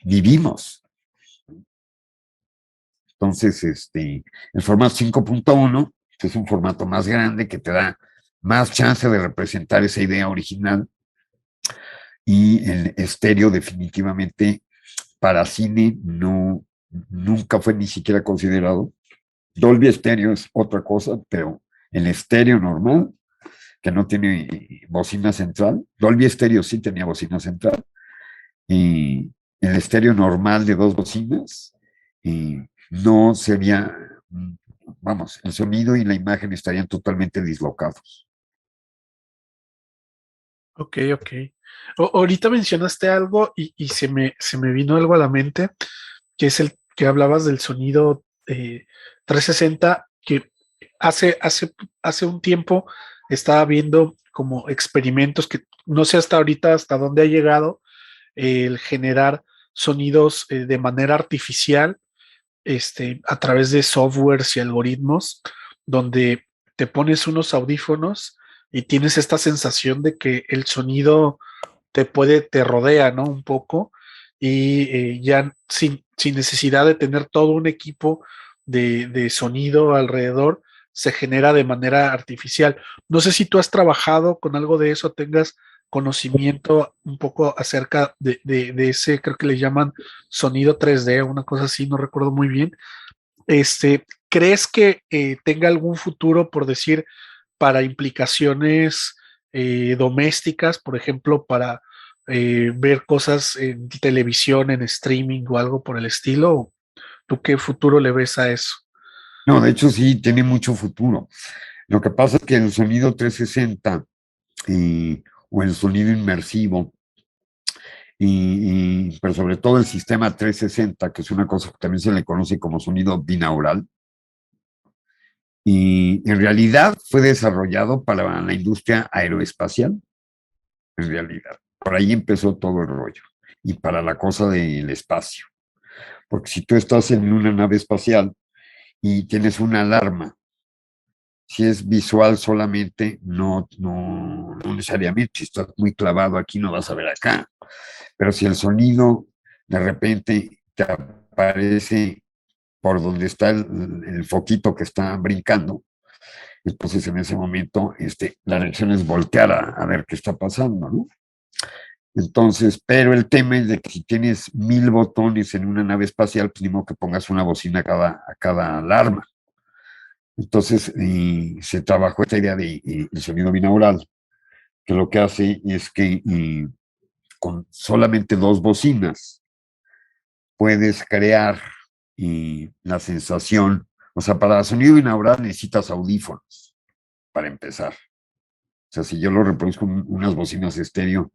Speaker 3: vivimos. Entonces, el formato 5.1 es un formato más grande que te da más chance de representar esa idea original, y el estéreo definitivamente para cine nunca fue ni siquiera considerado. Dolby Estéreo es otra cosa, pero el estéreo normal, que no tiene bocina central, Dolby Estéreo sí tenía bocina central, y el estéreo normal de dos bocinas no sería, vamos, el sonido y la imagen estarían totalmente dislocados.
Speaker 2: Ok, ok. Ahorita mencionaste algo y se me vino algo a la mente, que es el que hablabas del sonido 360, que hace un tiempo estaba viendo como experimentos que no sé hasta ahorita hasta dónde ha llegado el generar sonidos de manera artificial a través de softwares y algoritmos, donde te pones unos audífonos y tienes esta sensación de que el sonido te rodea, ¿no? Un poco, y ya sin necesidad de tener todo un equipo de sonido alrededor, se genera de manera artificial. No sé si tú has trabajado con algo de eso, tengas conocimiento un poco acerca de ese, creo que le llaman sonido 3D, una cosa así, no recuerdo muy bien. ¿Crees que tenga algún futuro, por decir, para implicaciones domésticas, por ejemplo, para ver cosas en televisión, en streaming o algo por el estilo? ¿Tú qué futuro le ves a eso?
Speaker 3: No, de hecho sí, tiene mucho futuro. Lo que pasa es que el sonido 360 o el sonido inmersivo, pero sobre todo el sistema 360, que es una cosa que también se le conoce como sonido binaural, y en realidad fue desarrollado para la industria aeroespacial, en realidad. Por ahí empezó todo el rollo, y para la cosa del espacio. Porque si tú estás en una nave espacial y tienes una alarma, si es visual solamente, no necesariamente. Si estás muy clavado aquí, no vas a ver acá. Pero si el sonido de repente te aparece por donde está el foquito que está brincando, entonces en ese momento la reacción es voltear a ver qué está pasando, ¿no? Entonces, pero el tema es de que si tienes 1000 botones en una nave espacial, pues ni modo que pongas una bocina a cada alarma. Entonces, se trabajó esta idea de el sonido binaural, que lo que hace es que con solamente dos bocinas puedes crear la sensación. O sea, para sonido binaural necesitas audífonos, para empezar. O sea, si yo lo reproduzco con unas bocinas estéreo,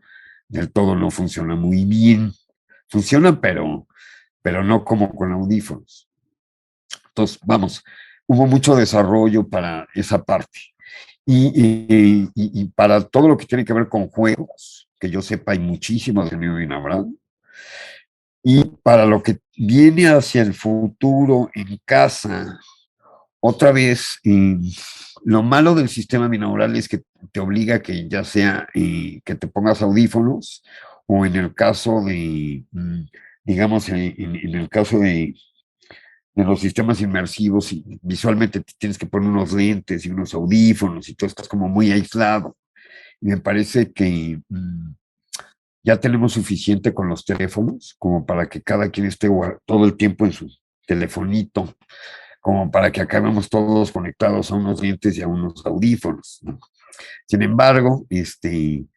Speaker 3: del todo no funciona muy bien. Funciona, pero no como con audífonos. Entonces, vamos, hubo mucho desarrollo para esa parte. Y para todo lo que tiene que ver con juegos, que yo sepa, hay muchísimo sonido binaural. Y para lo que viene hacia el futuro en casa, otra vez, lo malo del sistema binaural es que te obliga a que ya sea que te pongas audífonos o en el caso de, digamos, en el caso de los sistemas inmersivos, y visualmente te tienes que poner unos lentes y unos audífonos y todo estás como muy aislado. Y me parece que ya tenemos suficiente con los teléfonos como para que cada quien esté todo el tiempo en su telefonito, como para que acabemos todos conectados a unos lentes y a unos audífonos, ¿no? Sin embargo, de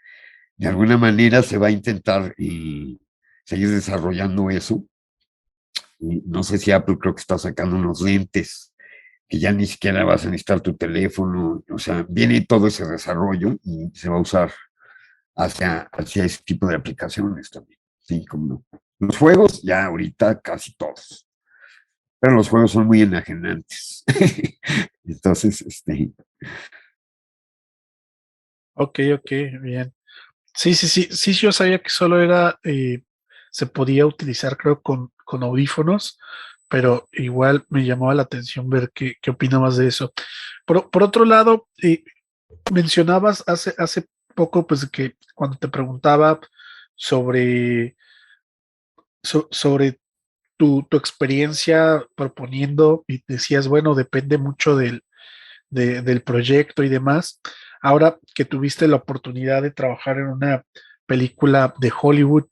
Speaker 3: alguna manera se va a intentar seguir desarrollando eso. Y no sé si Apple creo que está sacando unos lentes que ya ni siquiera vas a necesitar tu teléfono. O sea, viene todo ese desarrollo y se va a usar hacia ese tipo de aplicaciones también. Sí, como no. Los juegos, ya ahorita casi todos. Pero los juegos son muy enajenantes. Entonces,
Speaker 2: Ok, ok, bien. Sí, sí, sí, sí, yo sabía que solo era, se podía utilizar creo con audífonos, pero igual me llamaba la atención ver qué opinabas de eso. Por otro lado, mencionabas hace poco, pues que cuando te preguntaba sobre, sobre tu experiencia proponiendo y decías, bueno, depende mucho del proyecto y demás. Ahora que tuviste la oportunidad de trabajar en una película de Hollywood,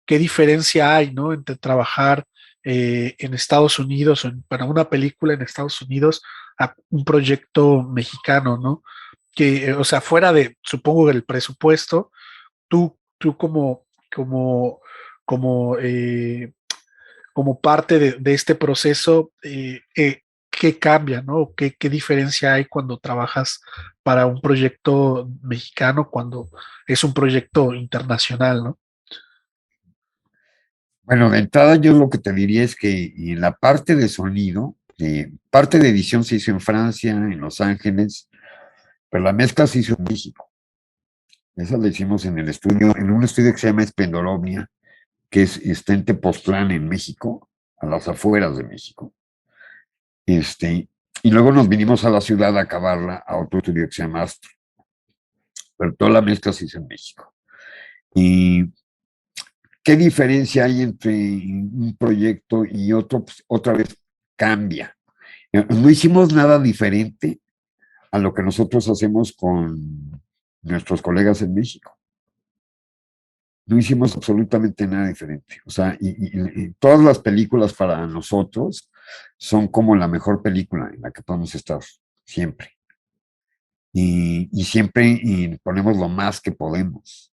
Speaker 2: ¿qué diferencia hay, ¿no? Entre trabajar en Estados Unidos para una película en Estados Unidos a un proyecto mexicano, ¿no? Que, o sea, fuera de, supongo, del presupuesto, tú como, como parte de este proceso, ¿qué cambia, ¿no? ¿Qué diferencia hay cuando trabajas para un proyecto mexicano cuando es un proyecto internacional, ¿no?
Speaker 3: bueno, de entrada yo lo que te diría es que en la parte de sonido, parte de edición se hizo en Francia, en Los Ángeles, pero la mezcla se hizo en México. Esa la hicimos en el estudio, en un estudio que se llama Esplendoromnia, que está en Tepoztlán, en México, a las afueras de México. Y luego nos vinimos a la ciudad a acabarla a otro estudio que se llama Astro, pero toda la mezcla se hizo en México. ¿Y qué diferencia hay entre un proyecto y otro? Pues, otra vez cambia. No hicimos nada diferente a lo que nosotros hacemos con nuestros colegas en México. No hicimos absolutamente nada diferente. O sea, y todas las películas para nosotros son como la mejor película en la que podemos estar, siempre. Y siempre ponemos lo más que podemos.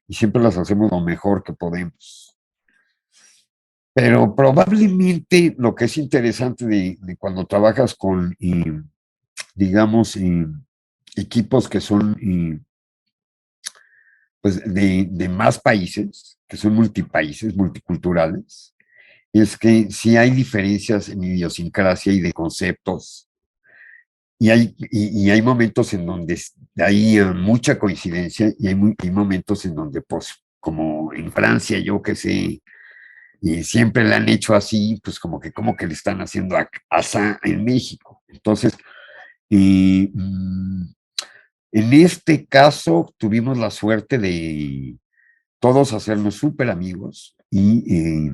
Speaker 3: Y siempre las hacemos lo mejor que podemos. Pero probablemente lo que es interesante de cuando trabajas con, digamos, equipos que son pues de más países, que son multipaíses, multiculturales, es que sí hay diferencias en idiosincrasia y de conceptos, y hay momentos en donde hay mucha coincidencia y hay momentos en donde, pues, como en Francia, yo que sé, y siempre le han hecho así, pues como que le están haciendo asá en México. Entonces, en este caso tuvimos la suerte de todos hacernos súper amigos y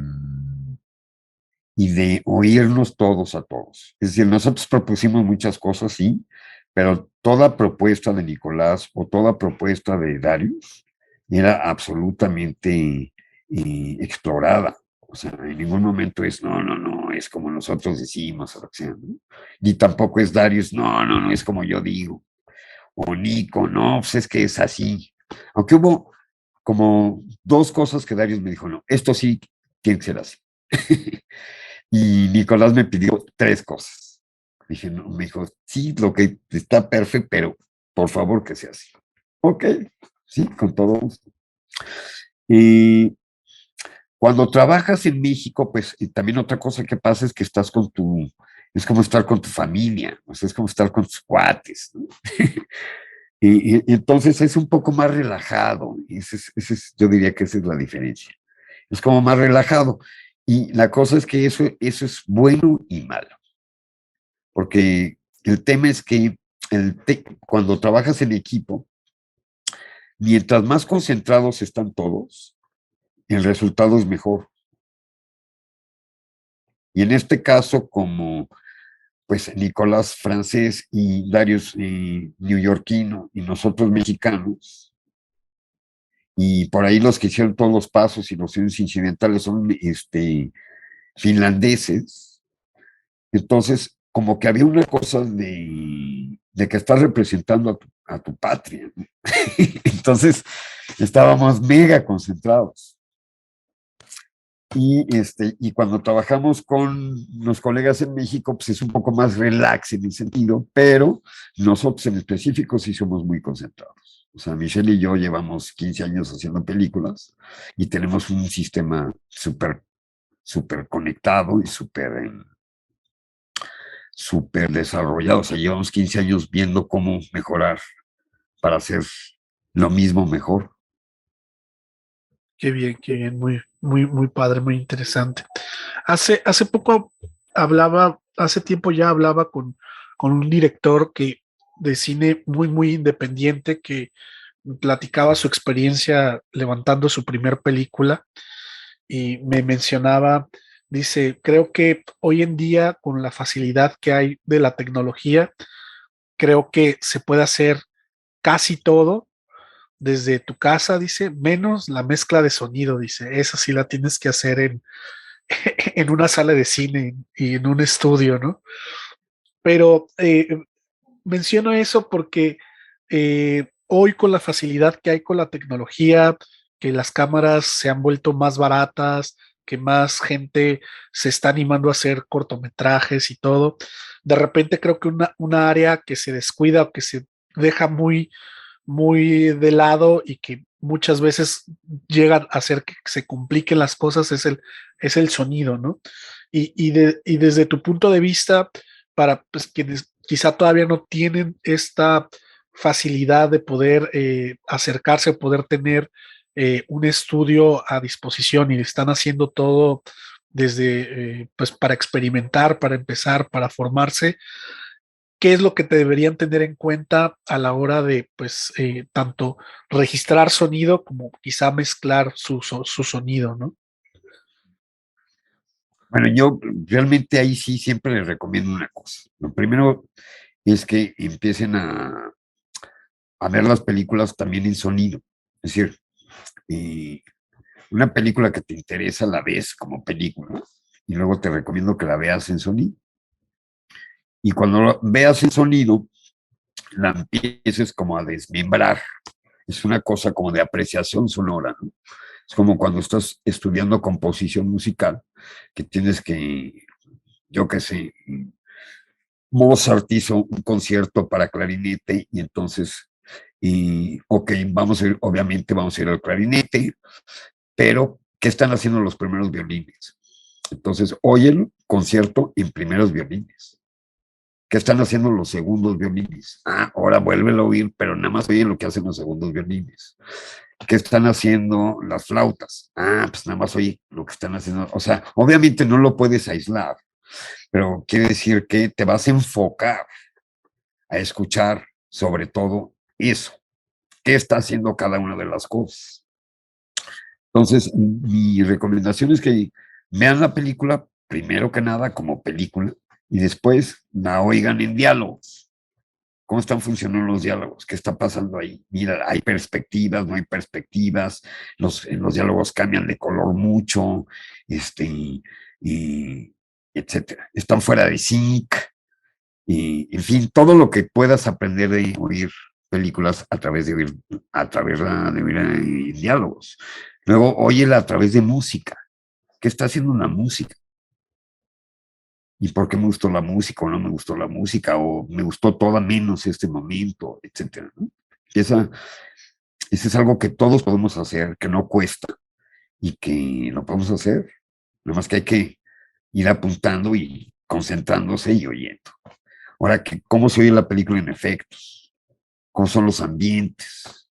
Speaker 3: de oírnos todos a todos. Es decir, nosotros propusimos muchas cosas, sí, pero toda propuesta de Nicolás o toda propuesta de Darius era absolutamente explorada. O sea, en ningún momento es, no, no, no, es como nosotros decimos, o sea, ¿no? Ni tampoco es Darius, no, no, no, es como yo digo. O Nico, no, pues es que es así. Aunque hubo como dos cosas que Darius me dijo, no, esto sí tiene que ser así. Y Nicolás me pidió tres cosas. Dije, no, me dijo, sí, lo que está perfecto, pero por favor que sea así. Ok, sí, con todo gusto. Y cuando trabajas en México, pues y también otra cosa que pasa es que estás con es como estar con tu familia, o sea, es como estar con tus cuates, ¿no? Y entonces es un poco más relajado, y yo diría que esa es la diferencia. Es como más relajado. Y la cosa es que eso es bueno y malo, porque el tema es que cuando trabajas en equipo, mientras más concentrados están todos, el resultado es mejor. Y en este caso, como pues Nicolás francés y Darius neoyorquino y nosotros mexicanos, y por ahí los que hicieron todos los pasos y los incidentales son finlandeses. Entonces, como que había una cosa de que estás representando a tu patria. Entonces, estábamos mega concentrados. Y cuando trabajamos con los colegas en México, pues es un poco más relax en el sentido, pero nosotros en específico sí somos muy concentrados. O sea, Michelle y yo llevamos 15 años haciendo películas y tenemos un sistema súper conectado y súper desarrollado. O sea, llevamos 15 años viendo cómo mejorar para hacer lo mismo mejor.
Speaker 2: Qué bien, muy, muy, muy padre, muy interesante. Hace poco hace tiempo ya hablaba con un director de cine muy, muy independiente que platicaba su experiencia levantando su primer película y me mencionaba, dice, creo que hoy en día con la facilidad que hay de la tecnología, creo que se puede hacer casi todo desde tu casa, dice, menos la mezcla de sonido, dice, esa sí la tienes que hacer en una sala de cine y en un estudio, ¿no? Pero menciono eso porque hoy con la facilidad que hay con la tecnología, que las cámaras se han vuelto más baratas, que más gente se está animando a hacer cortometrajes y todo, de repente creo que una área que se descuida o que se deja muy, muy de lado y que muchas veces llegan a hacer que se compliquen las cosas es el sonido, ¿no? Y desde tu punto de vista, para pues, quienes quizá todavía no tienen esta facilidad de poder acercarse, poder tener un estudio a disposición y están haciendo todo desde, pues para experimentar, para empezar, para formarse, ¿qué es lo que te deberían tener en cuenta a la hora de, pues, tanto registrar sonido como quizá mezclar su sonido, ¿no?
Speaker 3: Bueno, yo realmente ahí sí siempre les recomiendo una cosa. Lo primero es que empiecen a ver las películas también en sonido. Es decir, eh, una película que te interesa la ves como película y luego te recomiendo que la veas en sonido. Y cuando lo veas en sonido, la empieces como a desmembrar. Es una cosa como de apreciación sonora, ¿no? Es como cuando estás estudiando composición musical, que tienes que, yo qué sé, Mozart hizo un concierto para clarinete y entonces, ok, obviamente vamos a ir al clarinete, pero ¿qué están haciendo los primeros violines? Entonces, oye el concierto en primeros violines. ¿Qué están haciendo los segundos violines? Ah, ahora vuélvelo a oír, pero nada más oyen lo que hacen los segundos violines. ¿Qué están haciendo las flautas? Ah, pues nada más oye lo que están haciendo. O sea, obviamente no lo puedes aislar, pero quiere decir que te vas a enfocar a escuchar sobre todo eso. ¿Qué está haciendo cada una de las cosas? Entonces, mi recomendación es que vean la película, primero que nada, como película, y después la oigan en diálogos. ¿Cómo están funcionando los diálogos? ¿Qué está pasando ahí? Mira, hay perspectivas, no hay perspectivas, los diálogos cambian de color mucho, y etcétera. Están fuera de sync, y en fin, todo lo que puedas aprender de oír películas a través de oír diálogos. Luego, óyela a través de música. ¿Qué está haciendo una música? ¿Y por qué me gustó la música o no me gustó la música? O me gustó toda menos este momento, etcétera, ¿no? Esa es algo que todos podemos hacer, que no cuesta y que lo podemos hacer. Nada más que hay que ir apuntando y concentrándose y oyendo. Ahora, ¿cómo se oye la película en efectos? ¿Cómo son los ambientes?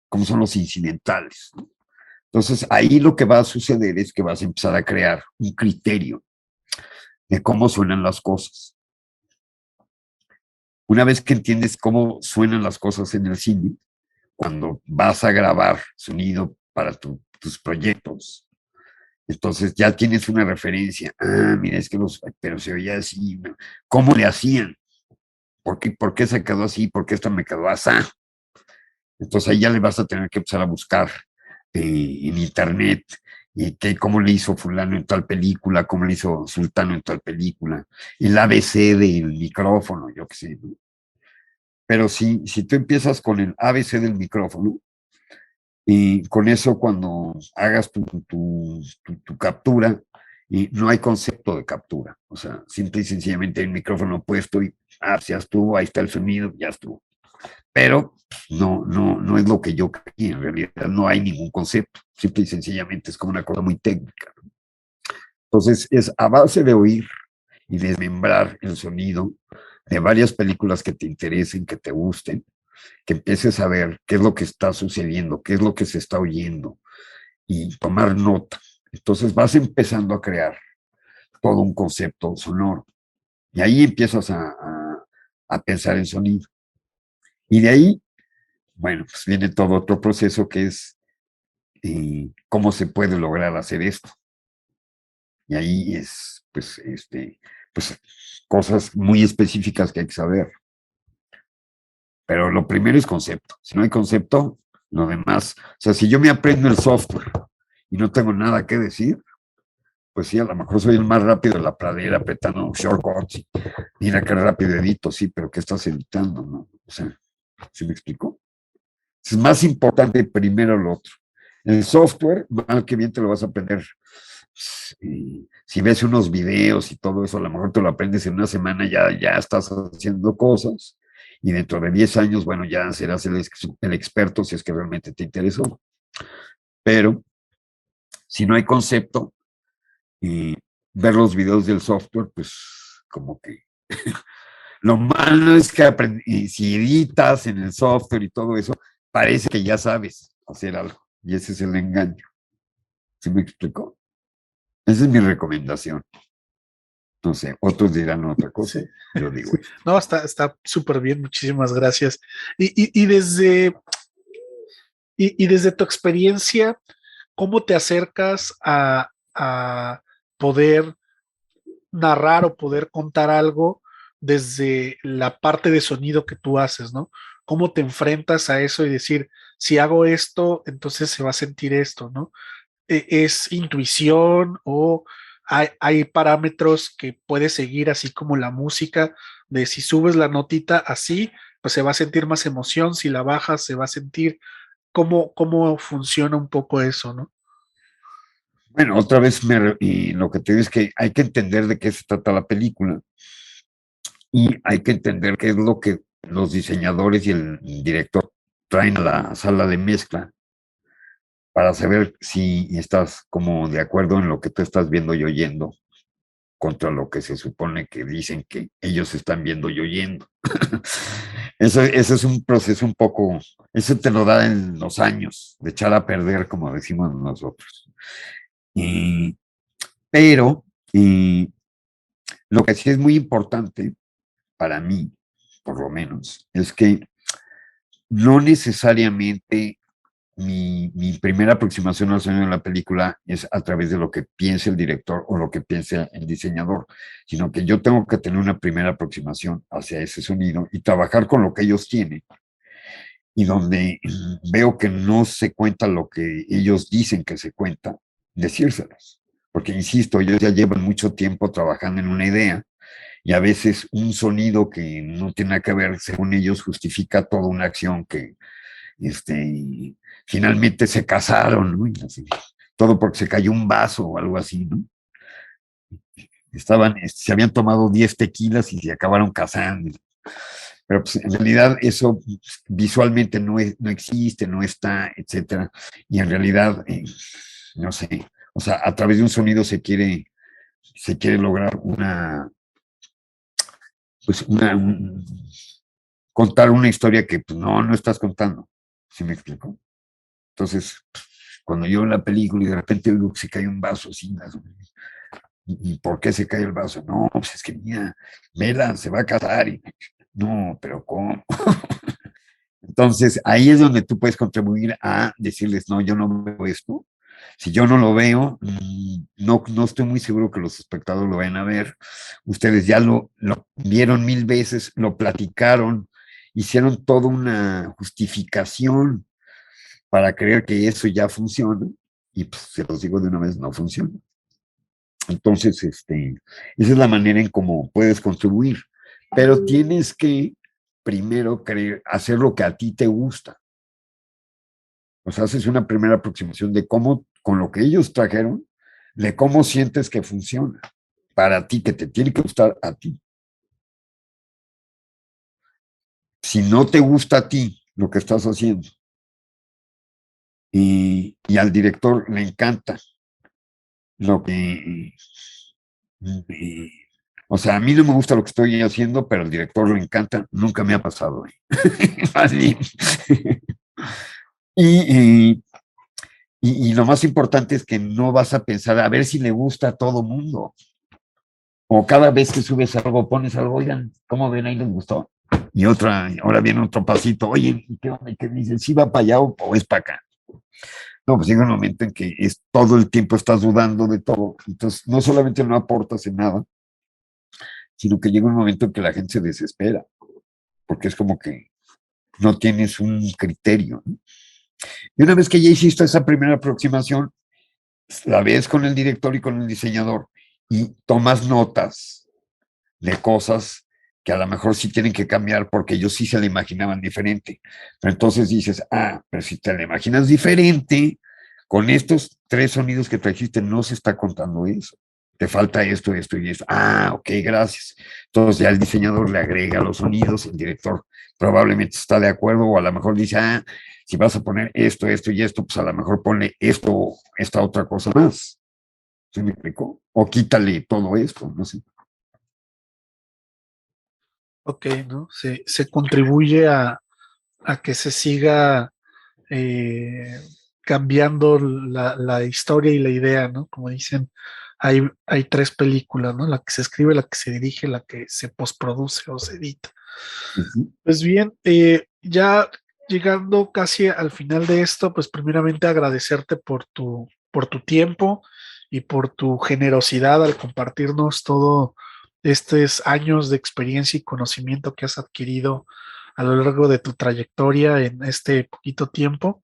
Speaker 3: ¿Cómo son los incidentales? ¿No? Entonces, ahí lo que va a suceder es que vas a empezar a crear un criterio de cómo suenan las cosas. Una vez que entiendes cómo suenan las cosas en el cine, cuando vas a grabar sonido para tus proyectos, entonces ya tienes una referencia. Ah, mira, es que pero se oía así. ¿No? ¿Cómo le hacían? ¿Por qué se quedó así? ¿Por qué esta me quedó así? Entonces ahí ya le vas a tener que empezar a buscar en internet cómo le hizo fulano en tal película, cómo le hizo sultano en tal película, el ABC del micrófono, yo qué sé. ¿No? Pero si tú empiezas con el ABC del micrófono, y con eso cuando hagas tu captura, y no hay concepto de captura, o sea, simple y sencillamente hay un micrófono puesto y ya estuvo, ahí está el sonido, ya estuvo. Pero no es lo que yo creí, en realidad no hay ningún concepto, simple y sencillamente es como una cosa muy técnica. ¿No? Entonces es a base de oír y desmembrar el sonido de varias películas que te interesen, que te gusten, que empieces a ver qué es lo que está sucediendo, qué es lo que se está oyendo y tomar nota. Entonces vas empezando a crear todo un concepto sonoro y ahí empiezas a pensar en sonido. Y de ahí, bueno, pues viene todo otro proceso que es cómo se puede lograr hacer esto. Y ahí es, pues cosas muy específicas que hay que saber. Pero lo primero es concepto. Si no hay concepto, lo demás, o sea, si yo me aprendo el software y no tengo nada que decir, pues sí, a lo mejor soy el más rápido de la pradera apretando shortcuts. Mira qué rápido edito, sí, pero ¿qué estás editando? ¿No? O sea, ¿sí me explico? Es más importante primero lo otro. El software, mal que bien te lo vas a aprender. Si ves unos videos y todo eso, a lo mejor te lo aprendes en una semana, ya estás haciendo cosas y dentro de 10 años, bueno, ya serás el experto si es que realmente te interesó. Pero si no hay concepto y ver los videos del software, pues como que lo malo es que si editas en el software y todo eso, parece que ya sabes hacer algo y ese es el engaño. ¿Sí me explicó? Esa es mi recomendación. No sé, otros dirán otra cosa. Sí. Yo digo.
Speaker 2: No, está súper bien, muchísimas gracias. Y desde tu experiencia, ¿cómo te acercas a poder narrar o poder contar algo desde la parte de sonido que tú haces, ¿no? ¿Cómo te enfrentas a eso y decir, si hago esto, entonces se va a sentir esto, ¿no? ¿Es intuición o hay parámetros que puedes seguir así como la música, de si subes la notita así, pues se va a sentir más emoción, si la bajas se va a sentir, ¿cómo funciona un poco eso, ¿no?
Speaker 3: Bueno, otra vez y lo que te digo es que hay que entender de qué se trata la película y hay que entender qué es lo que los diseñadores y el director traen a la sala de mezcla para saber si estás como de acuerdo en lo que tú estás viendo y oyendo contra lo que se supone que dicen que ellos están viendo y oyendo. Eso es un proceso un poco, eso te lo da en los años, de echar a perder, como decimos nosotros. Pero lo que sí es muy importante para mí, por lo menos, es que no necesariamente mi primera aproximación al sonido de la película es a través de lo que piense el director o lo que piense el diseñador, sino que yo tengo que tener una primera aproximación hacia ese sonido y trabajar con lo que ellos tienen y donde veo que no se cuenta lo que ellos dicen que se cuenta, decírselos. Porque, insisto, ellos ya llevan mucho tiempo trabajando en una idea y a veces un sonido que no tiene nada que ver, según ellos, justifica toda una acción que y finalmente se casaron, ¿no? Y así, todo porque se cayó un vaso o algo así, ¿no? Se habían tomado 10 tequilas y se acabaron casando. Pero pues, en realidad eso visualmente no existe, no está, etcétera. Y en realidad, no sé, o sea, a través de un sonido se quiere lograr pues contar una historia que pues, no estás contando. ¿Sí me explico? Entonces, cuando yo en la película y de repente veo que se cae un vaso así, ¿y por qué se cae el vaso? No, pues es que mira, Vela se va a casar y no, pero ¿cómo? Entonces, ahí es donde tú puedes contribuir a decirles, no, yo no veo esto. Si yo no lo veo, no estoy muy seguro que los espectadores lo vayan a ver. Ustedes ya lo vieron 1000 veces, lo platicaron, hicieron toda una justificación para creer que eso ya funciona. Y pues, se los digo de una vez, no funciona. Entonces, esa es la manera en cómo puedes contribuir. Pero tienes que primero hacer lo que a ti te gusta. O sea, haces una primera aproximación de cómo, con lo que ellos trajeron, de cómo sientes que funciona para ti, que te tiene que gustar a ti. Si no te gusta a ti lo que estás haciendo y al director le encanta lo que... o sea, a mí no me gusta lo que estoy haciendo, pero al director le encanta, nunca me ha pasado. Así. y, y lo más importante es que no vas a pensar a ver si le gusta a todo mundo. O cada vez que subes algo, pones algo, oigan, ¿cómo ven? Ahí les gustó. Y ahora viene otro pasito, oye, ¿qué onda? ¿Qué dicen? ¿Sí va para allá o es para acá? No, pues llega un momento en que todo el tiempo estás dudando de todo. Entonces, no solamente no aportas en nada, sino que llega un momento en que la gente se desespera, porque es como que no tienes un criterio, ¿no? Y una vez que ya hiciste esa primera aproximación, la ves con el director y con el diseñador y tomas notas de cosas que a lo mejor sí tienen que cambiar porque ellos sí se la imaginaban diferente. Pero entonces dices, pero si te la imaginas diferente, con estos 3 sonidos que trajiste no se está contando eso. Te falta esto, esto y esto. Ok, gracias. Entonces ya el diseñador le agrega los sonidos, el director probablemente está de acuerdo o a lo mejor dice, si vas a poner esto, esto y esto, pues a lo mejor ponle esto, esta otra cosa más. ¿Se me explicó? O quítale todo esto, no sé.
Speaker 2: Ok, ¿no? Se contribuye a que se siga eh, cambiando la historia y la idea, ¿no? Como dicen, hay 3 películas, ¿no? La que se escribe, la que se dirige, la que se postproduce o se edita.
Speaker 3: Uh-huh.
Speaker 2: Pues bien, ya llegando casi al final de esto, pues primeramente agradecerte por tu tiempo y por tu generosidad al compartirnos todo estos años de experiencia y conocimiento que has adquirido a lo largo de tu trayectoria en este poquito tiempo.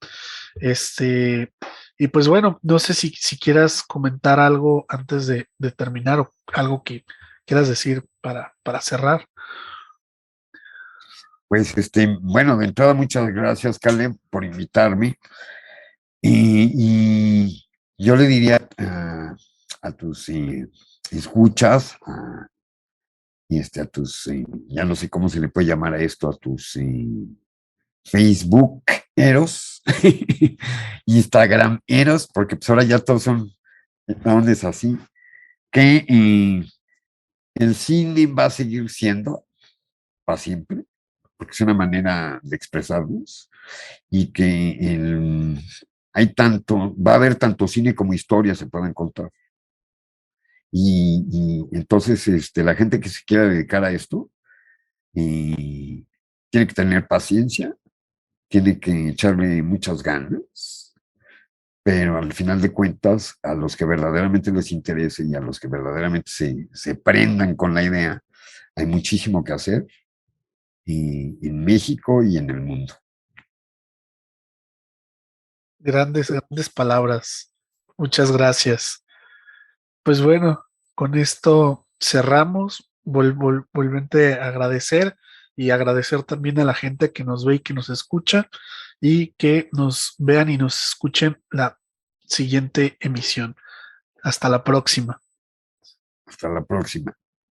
Speaker 2: Este, y pues bueno, no sé si quieras comentar algo antes de terminar o algo que quieras decir para cerrar.
Speaker 3: Pues, bueno, de entrada, muchas gracias, Caleb, por invitarme. Y yo le diría a tus escuchas, a tus, ya no sé cómo se le puede llamar a esto, a tus Facebook eros, Instagram eros, porque pues ahora ya todos son es así, que el cine va a seguir siendo para siempre, porque es una manera de expresarnos y que va a haber tanto cine como historia se pueden contar. Y entonces la gente que se quiera dedicar a esto tiene que tener paciencia, tiene que echarle muchas ganas, pero al final de cuentas, a los que verdaderamente les interese y a los que verdaderamente se prendan con la idea, hay muchísimo que hacer en México y en el mundo.
Speaker 2: Grandes, grandes palabras. Muchas gracias. Pues bueno, con esto cerramos. vuelvente a agradecer y agradecer también a la gente que nos ve y que nos escucha y que nos vean y nos escuchen la siguiente emisión. Hasta la próxima.
Speaker 3: Hasta la próxima.